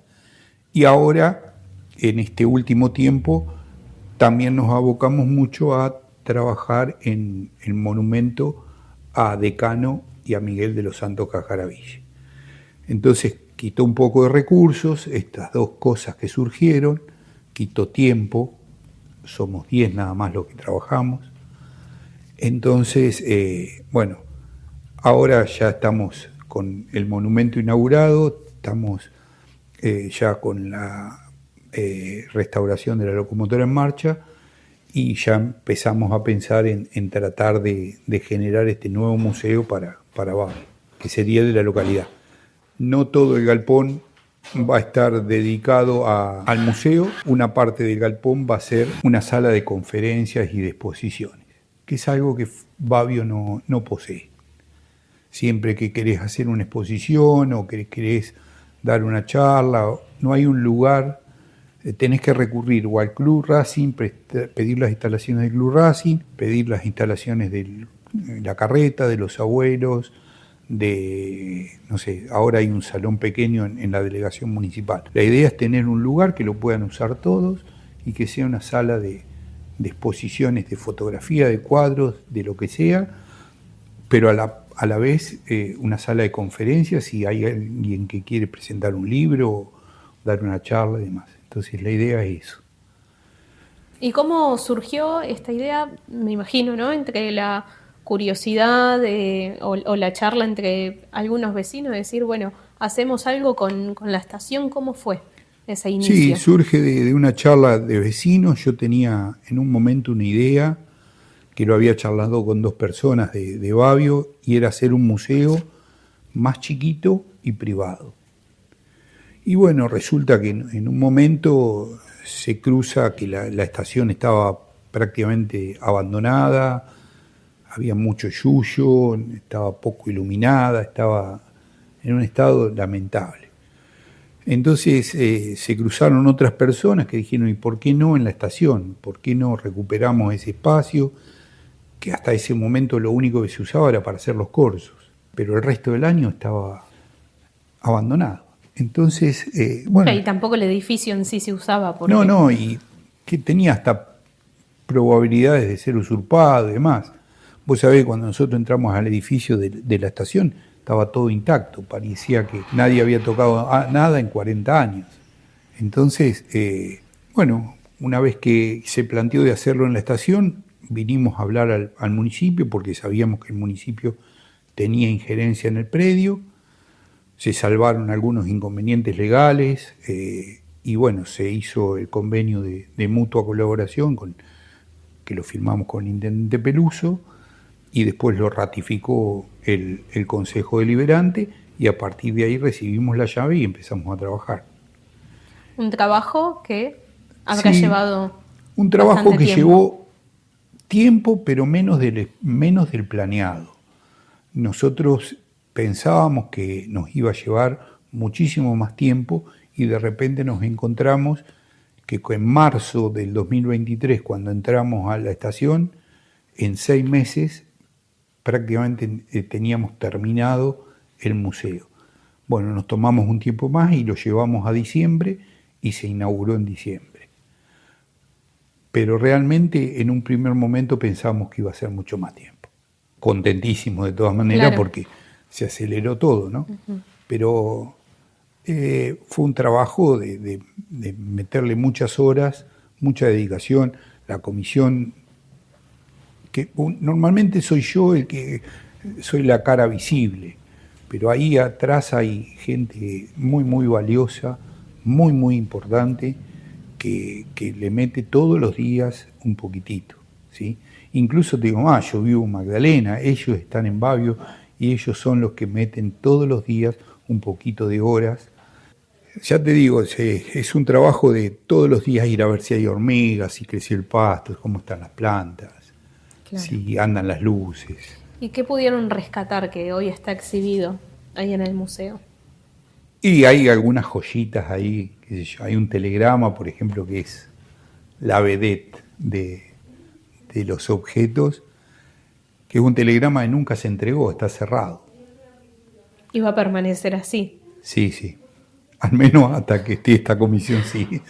y ahora, en este último tiempo, también nos abocamos mucho a trabajar en el monumento a Decano y a Miguel de los Santos Cajaraville. Entonces quitó un poco de recursos, estas dos cosas que surgieron, quitó tiempo, somos 10 nada más los que trabajamos. Entonces, bueno, ahora ya estamos con el monumento inaugurado, estamos ya con la restauración de la locomotora en marcha y ya empezamos a pensar en tratar de generar este nuevo museo para Babio, que sería de la localidad. No todo el galpón va a estar dedicado al museo, una parte del galpón va a ser una sala de conferencias y de exposiciones, que es algo que Babio no posee. Siempre que querés hacer una exposición o que querés dar una charla, no hay un lugar, tenés que recurrir o al Club Racing, pedir las instalaciones del Club Racing, pedir las instalaciones de la carreta, de los abuelos, no sé, ahora hay un salón pequeño en la delegación municipal. La idea es tener un lugar que lo puedan usar todos y que sea una sala de exposiciones de fotografía, de cuadros, de lo que sea, pero a la vez una sala de conferencias si hay alguien que quiere presentar un libro o dar una charla y demás. Entonces la idea es eso. ¿Y cómo surgió esta idea? Me imagino, ¿no? Entre la curiosidad o la charla entre algunos vecinos, de decir, bueno, hacemos algo con la estación. ¿Cómo fue ese inicio? Sí, surge de una charla de vecinos. Yo tenía en un momento una idea que lo había charlado con dos personas de Babio y era hacer un museo más chiquito y privado. Y bueno, resulta que en un momento se cruza que la estación estaba prácticamente abandonada, había mucho yuyo, estaba poco iluminada, estaba en un estado lamentable. Entonces se cruzaron otras personas que dijeron, ¿y por qué no en la estación? ¿Por qué no recuperamos ese espacio? Que hasta ese momento lo único que se usaba era para hacer los corsos, pero el resto del año estaba abandonado. Entonces, bueno... Y tampoco el edificio en sí se usaba. Porque... No, y que tenía hasta probabilidades de ser usurpado y demás. Vos sabés, cuando nosotros entramos al edificio de la estación, estaba todo intacto, parecía que nadie había tocado nada en 40 años. Entonces, bueno, una vez que se planteó de hacerlo en la estación, vinimos a hablar al municipio, porque sabíamos que el municipio tenía injerencia en el predio, se salvaron algunos inconvenientes legales, y bueno, se hizo el convenio de mutua colaboración, que lo firmamos con el intendente Peluso, y después lo ratificó el Consejo Deliberante, y a partir de ahí recibimos la llave y empezamos a trabajar. Un trabajo que habrá llevado un trabajo que tiempo. Llevó tiempo, pero menos del planeado. Nosotros pensábamos que nos iba a llevar muchísimo más tiempo y de repente nos encontramos que en marzo del 2023, cuando entramos a la estación, en 6 meses prácticamente teníamos terminado el museo. Bueno, nos tomamos un tiempo más y lo llevamos a diciembre y se inauguró en diciembre. Pero realmente en un primer momento pensamos que iba a ser mucho más tiempo. Contentísimos de todas maneras, claro, porque se aceleró todo, ¿no? Uh-huh. Pero fue un trabajo de meterle muchas horas, mucha dedicación. La comisión, que normalmente soy yo el que soy la cara visible, pero ahí atrás hay gente muy, muy valiosa, muy, muy importante, que le mete todos los días un poquitito, ¿sí? Incluso te digo, yo vivo en Magdalena, ellos están en Babio y ellos son los que meten todos los días un poquito de horas. Ya te digo, es un trabajo de todos los días ir a ver si hay hormigas, si creció el pasto, cómo están las plantas, claro, si andan las luces. ¿Y qué pudieron rescatar que hoy está exhibido ahí en el museo? Y hay algunas joyitas ahí, qué sé yo, hay un telegrama, por ejemplo, que es la vedette de los objetos, que es un telegrama que nunca se entregó, está cerrado. ¿Y va a permanecer así? Sí. Al menos hasta que esté esta comisión, sí.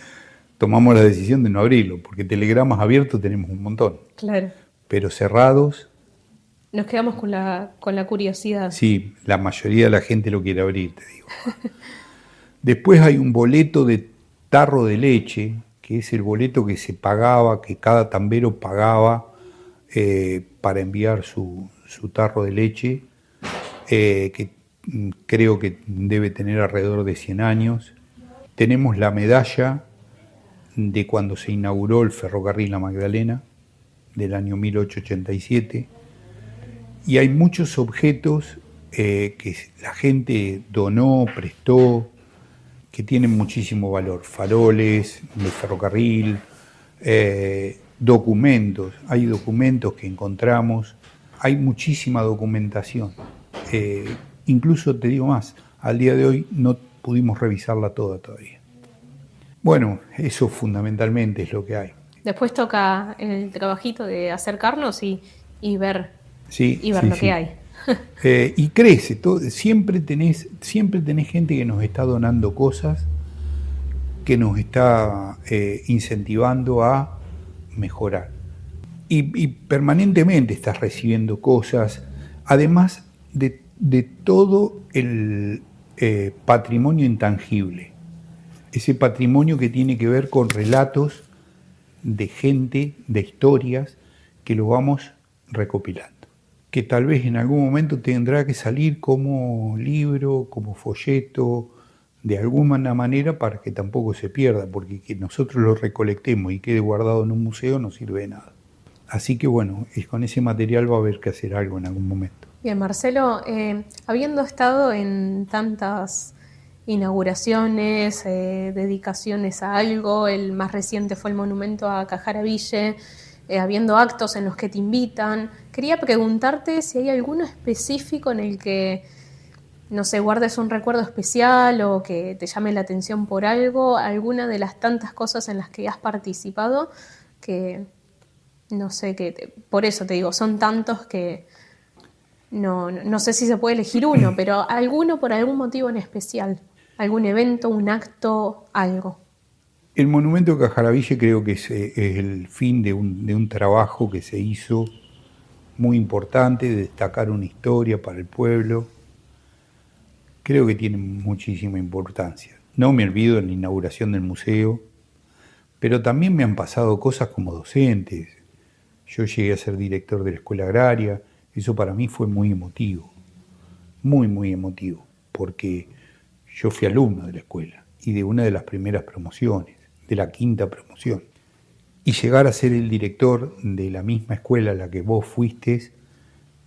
Tomamos la decisión de no abrirlo, porque telegramas abiertos tenemos un montón. Claro. Pero cerrados... Nos quedamos con la curiosidad. Sí, la mayoría de la gente lo quiere abrir, te digo. Después hay un boleto de tarro de leche, que es el boleto que se pagaba, que cada tambero pagaba para enviar su tarro de leche, que creo que debe tener alrededor de 100 años. Tenemos la medalla de cuando se inauguró el ferrocarril La Magdalena, del año 1887. Y hay muchos objetos que la gente donó, prestó, que tienen muchísimo valor. Faroles del ferrocarril, documentos. Hay documentos que encontramos, hay muchísima documentación. Incluso te digo más, al día de hoy no pudimos revisarla toda todavía. Bueno, eso fundamentalmente es lo que hay. Después toca el trabajito de acercarnos y ver, lo que hay. Y crece, siempre tenés gente que nos está donando cosas, que nos está incentivando a mejorar. Y permanentemente estás recibiendo cosas, además de todo el patrimonio intangible, ese patrimonio que tiene que ver con relatos de gente, de historias, que lo vamos recopilando, que tal vez en algún momento tendrá que salir como libro, como folleto, de alguna manera, para que tampoco se pierda, porque que nosotros lo recolectemos y quede guardado en un museo no sirve de nada. Así que bueno, con ese material va a haber que hacer algo en algún momento. Bien, Marcelo, habiendo estado en tantas inauguraciones, dedicaciones a algo, el más reciente fue el monumento a Cajaraville, habiendo actos en los que te invitan, quería preguntarte si hay alguno específico en el que, no sé, guardes un recuerdo especial o que te llame la atención por algo, alguna de las tantas cosas en las que has participado, que, no sé, por eso te digo, son tantos que no sé si se puede elegir uno, pero alguno por algún motivo en especial, algún evento, un acto, algo. El monumento a Cajaraville creo que es el fin de un trabajo que se hizo muy importante, de destacar una historia para el pueblo. Creo que tiene muchísima importancia. No me olvido de la inauguración del museo, pero también me han pasado cosas como docentes. Yo llegué a ser director de la escuela agraria, eso para mí fue muy emotivo, muy, muy emotivo, porque yo fui alumno de la escuela y de una de las primeras promociones, de la 5ª promoción. Y llegar a ser el director de la misma escuela a la que vos fuiste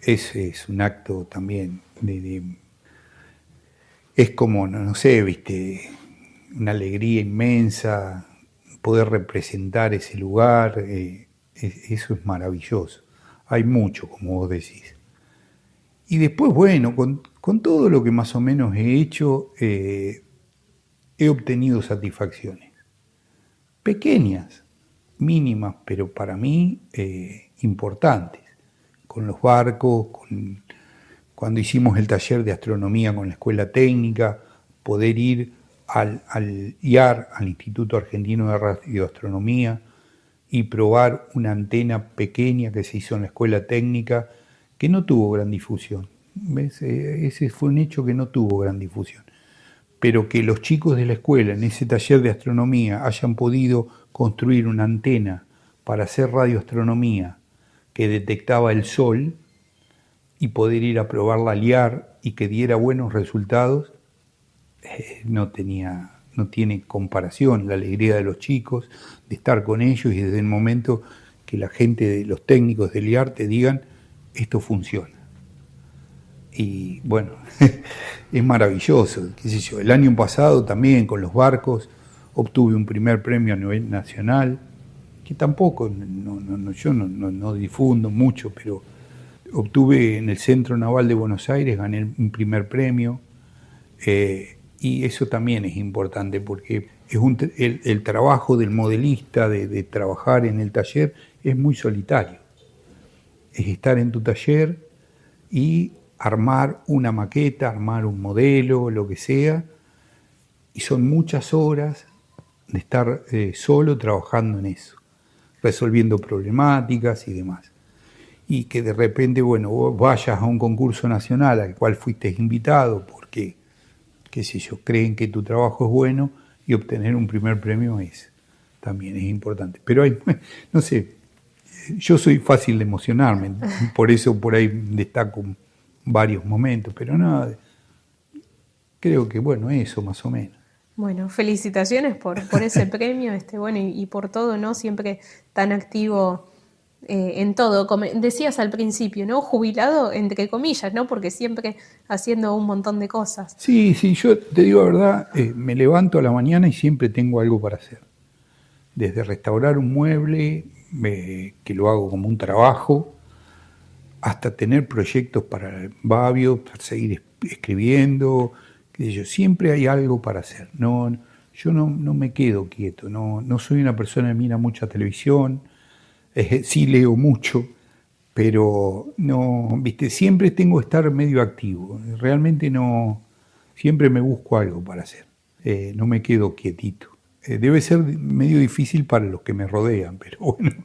es un acto también es como, no sé, viste, una alegría inmensa, poder representar ese lugar, eso es maravilloso. Hay mucho, como vos decís. Y después, bueno, con todo lo que más o menos he hecho, he obtenido satisfacciones. Pequeñas, mínimas, pero para mí importantes. Con los barcos, cuando hicimos el taller de astronomía con la escuela técnica, poder ir al IAR, al Instituto Argentino de Radioastronomía, y probar una antena pequeña que se hizo en la escuela técnica, que no tuvo gran difusión. ¿Ves? Ese fue un hecho que no tuvo gran difusión. Pero que los chicos de la escuela, en ese taller de astronomía, hayan podido construir una antena para hacer radioastronomía que detectaba el sol y poder ir a probarla al IAR y que diera buenos resultados, no tiene comparación. La alegría de los chicos, de estar con ellos y desde el momento que la gente, de los técnicos del IAR te digan, esto funciona. Y bueno, es maravilloso, qué sé yo. El año pasado también con los barcos obtuve un primer premio a nivel nacional, que tampoco, yo no difundo mucho, pero obtuve en el Centro Naval de Buenos Aires, gané un primer premio, y eso también es importante porque es el trabajo del modelista, de trabajar en el taller, es muy solitario. Es estar en tu taller y armar una maqueta, armar un modelo, lo que sea, y son muchas horas de estar solo trabajando en eso, resolviendo problemáticas y demás. Y que de repente, bueno, vos vayas a un concurso nacional al cual fuiste invitado porque, qué sé yo, creen que tu trabajo es bueno y obtener un primer premio también es importante. Pero hay, no sé, yo soy fácil de emocionarme, por eso por ahí destaco varios momentos, pero nada, creo que bueno, eso más o menos. Bueno, felicitaciones por ese premio, bueno, y por todo, ¿no? Siempre tan activo en todo. Como decías al principio, ¿no? Jubilado, entre comillas, ¿no? Porque siempre haciendo un montón de cosas. Sí, yo te digo la verdad, me levanto a la mañana y siempre tengo algo para hacer. Desde restaurar un mueble, que lo hago como un trabajo, hasta tener proyectos para el Babio, para seguir escribiendo, qué sé yo, siempre hay algo para hacer. Yo no me quedo quieto, no soy una persona que mira mucha televisión, sí leo mucho, pero no, viste, siempre tengo que estar medio activo. Realmente siempre me busco algo para hacer. No me quedo quietito. Debe ser medio difícil para los que me rodean, pero bueno.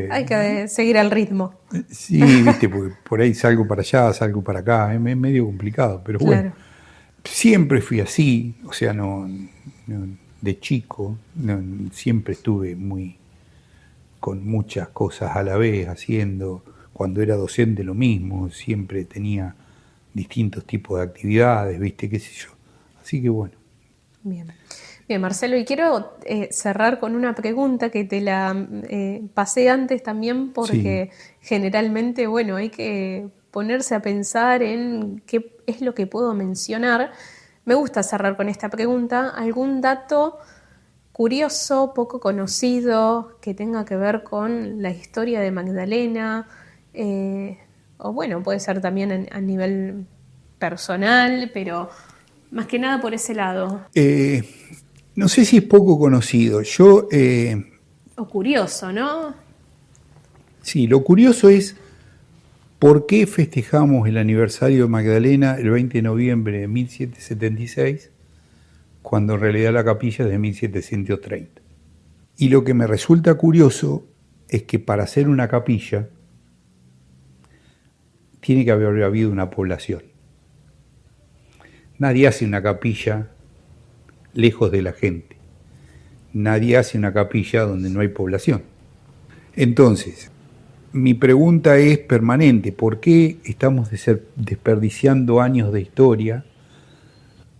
Hay que seguir al ritmo. Sí, viste, porque por ahí salgo para allá, salgo para acá, es medio complicado, pero Claro. bueno. Siempre fui así, o sea, de chico, siempre estuve con muchas cosas a la vez haciendo. Cuando era docente lo mismo, siempre tenía distintos tipos de actividades, viste, qué sé yo. Así que bueno. Bien. Bien, Marcelo, y quiero cerrar con una pregunta que te la pasé antes también porque Sí. generalmente, bueno, hay que ponerse a pensar en qué es lo que puedo mencionar, me gusta cerrar con esta pregunta. ¿Algún dato curioso, poco conocido, que tenga que ver con la historia de Magdalena? O bueno, puede ser también a nivel personal, pero más que nada por ese lado. No sé si es poco conocido. O curioso, ¿no? Sí, lo curioso es por qué festejamos el aniversario de Magdalena el 20 de noviembre de 1776, cuando en realidad la capilla es de 1730. Y lo que me resulta curioso es que para hacer una capilla tiene que haber habido una población. Nadie hace una capilla lejos de la gente. Nadie hace una capilla donde no hay población. Entonces, mi pregunta es permanente. ¿Por qué estamos desperdiciando años de historia?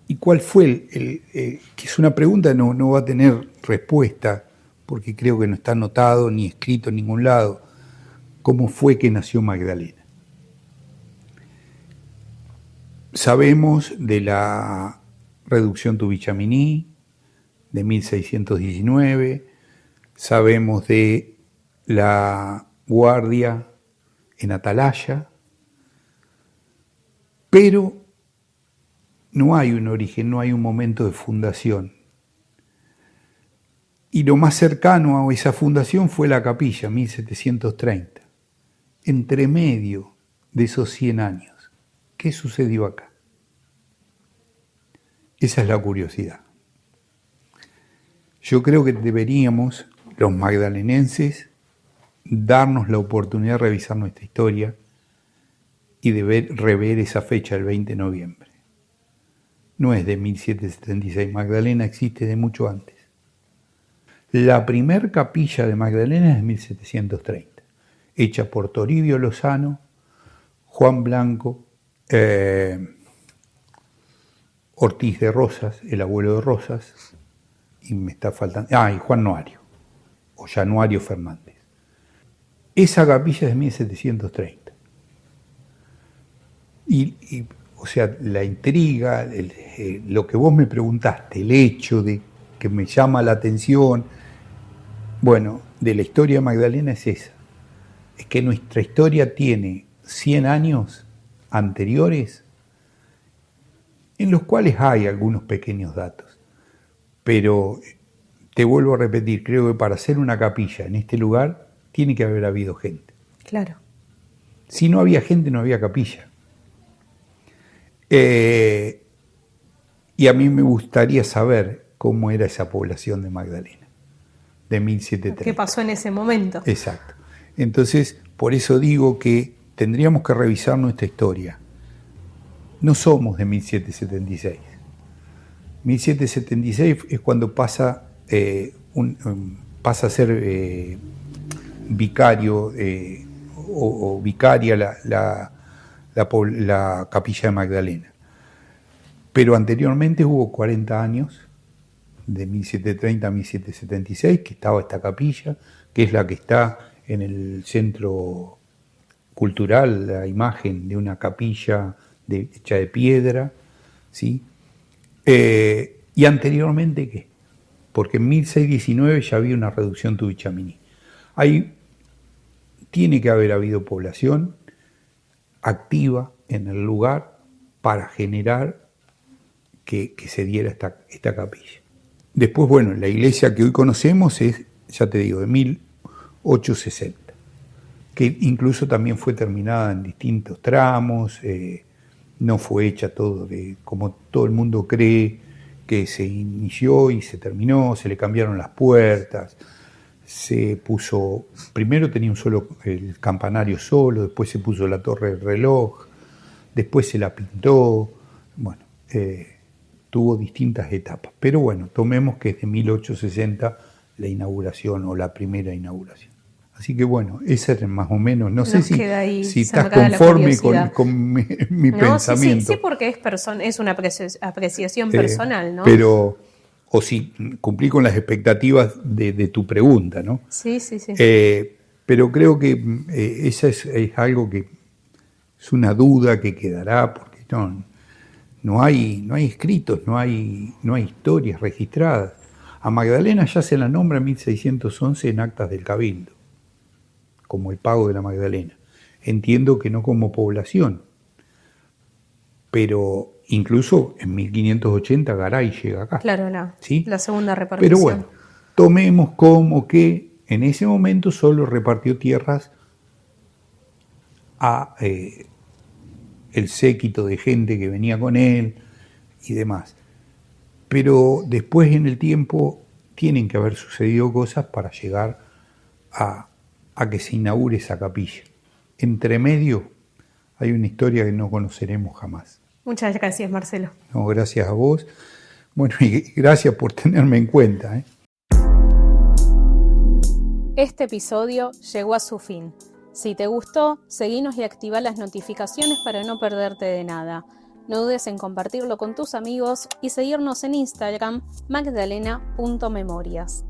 ¿Y cuál fue que es una pregunta no va a tener respuesta, porque creo que no está anotado ni escrito en ningún lado, cómo fue que nació Magdalena? Sabemos de la reducción Tubichamini de 1619, sabemos de la guardia en Atalaya, pero no hay un origen, no hay un momento de fundación. Y lo más cercano a esa fundación fue la capilla, 1730. Entre medio de esos 100 años, ¿qué sucedió acá? Esa es la curiosidad. Yo creo que deberíamos, los magdalenenses, darnos la oportunidad de revisar nuestra historia y de rever esa fecha, el 20 de noviembre. No es de 1776, Magdalena existe de mucho antes. La primer capilla de Magdalena es de 1730, hecha por Toribio Lozano, Juan Blanco, Ortiz de Rosas, el abuelo de Rosas, y me está faltando, y Juan Noario, o Januario Fernández. Esa capilla es de 1730. O sea, la intriga, lo que vos me preguntaste, el hecho de que me llama la atención, bueno, de la historia de Magdalena es esa. Es que nuestra historia tiene 100 años anteriores en los cuales hay algunos pequeños datos. Pero te vuelvo a repetir, creo que para hacer una capilla en este lugar tiene que haber habido gente. Claro. Si no había gente, no había capilla. Y a mí me gustaría saber cómo era esa población de Magdalena, de 1730. ¿Qué pasó en ese momento? Exacto. Entonces, por eso digo que tendríamos que revisar nuestra historia. No somos de 1776. 1776 es cuando pasa a ser vicario o vicaria la capilla de Magdalena. Pero anteriormente hubo 40 años, de 1730 a 1776, que estaba esta capilla, que es la que está en el centro cultural, la imagen de una capilla hecha de piedra, ¿sí? Y anteriormente, ¿qué? Porque en 1619 ya había una reducción Tubichamini. Ahí tiene que haber habido población activa en el lugar para generar que se diera esta capilla. Después, bueno, la iglesia que hoy conocemos es, ya te digo, de 1860, que incluso también fue terminada en distintos tramos, no fue hecha todo como todo el mundo cree, que se inició y se terminó, se le cambiaron las puertas, se puso, primero tenía el campanario solo, después se puso la torre del reloj, después se la pintó, bueno, tuvo distintas etapas. Pero bueno, tomemos que es de 1860 la inauguración o la primera inauguración. Así que bueno, ese es más o menos, no sé si estás conforme con mi pensamiento. Sí, porque es una apreciación personal, ¿no? Pero, o si cumplí con las expectativas de tu pregunta, ¿no? Sí. Pero creo que eso es algo es una duda que quedará porque no hay escritos, no hay historias registradas. A Magdalena ya se la nombra en 1611 en actas del Cabildo, como el pago de la Magdalena. Entiendo que no como población, pero incluso en 1580 Garay llega acá. Claro, ¿sí? La segunda repartición. Pero bueno, tomemos como que en ese momento solo repartió tierras a el séquito de gente que venía con él y demás. Pero después en el tiempo tienen que haber sucedido cosas para llegar a que se inaugure esa capilla. Entre medio hay una historia que no conoceremos jamás. Muchas gracias, Marcelo. No, gracias a vos. Bueno, y gracias por tenerme en cuenta. Este episodio llegó a su fin. Si te gustó, seguinos y activa las notificaciones para no perderte de nada. No dudes en compartirlo con tus amigos y seguirnos en Instagram magdalena.memorias.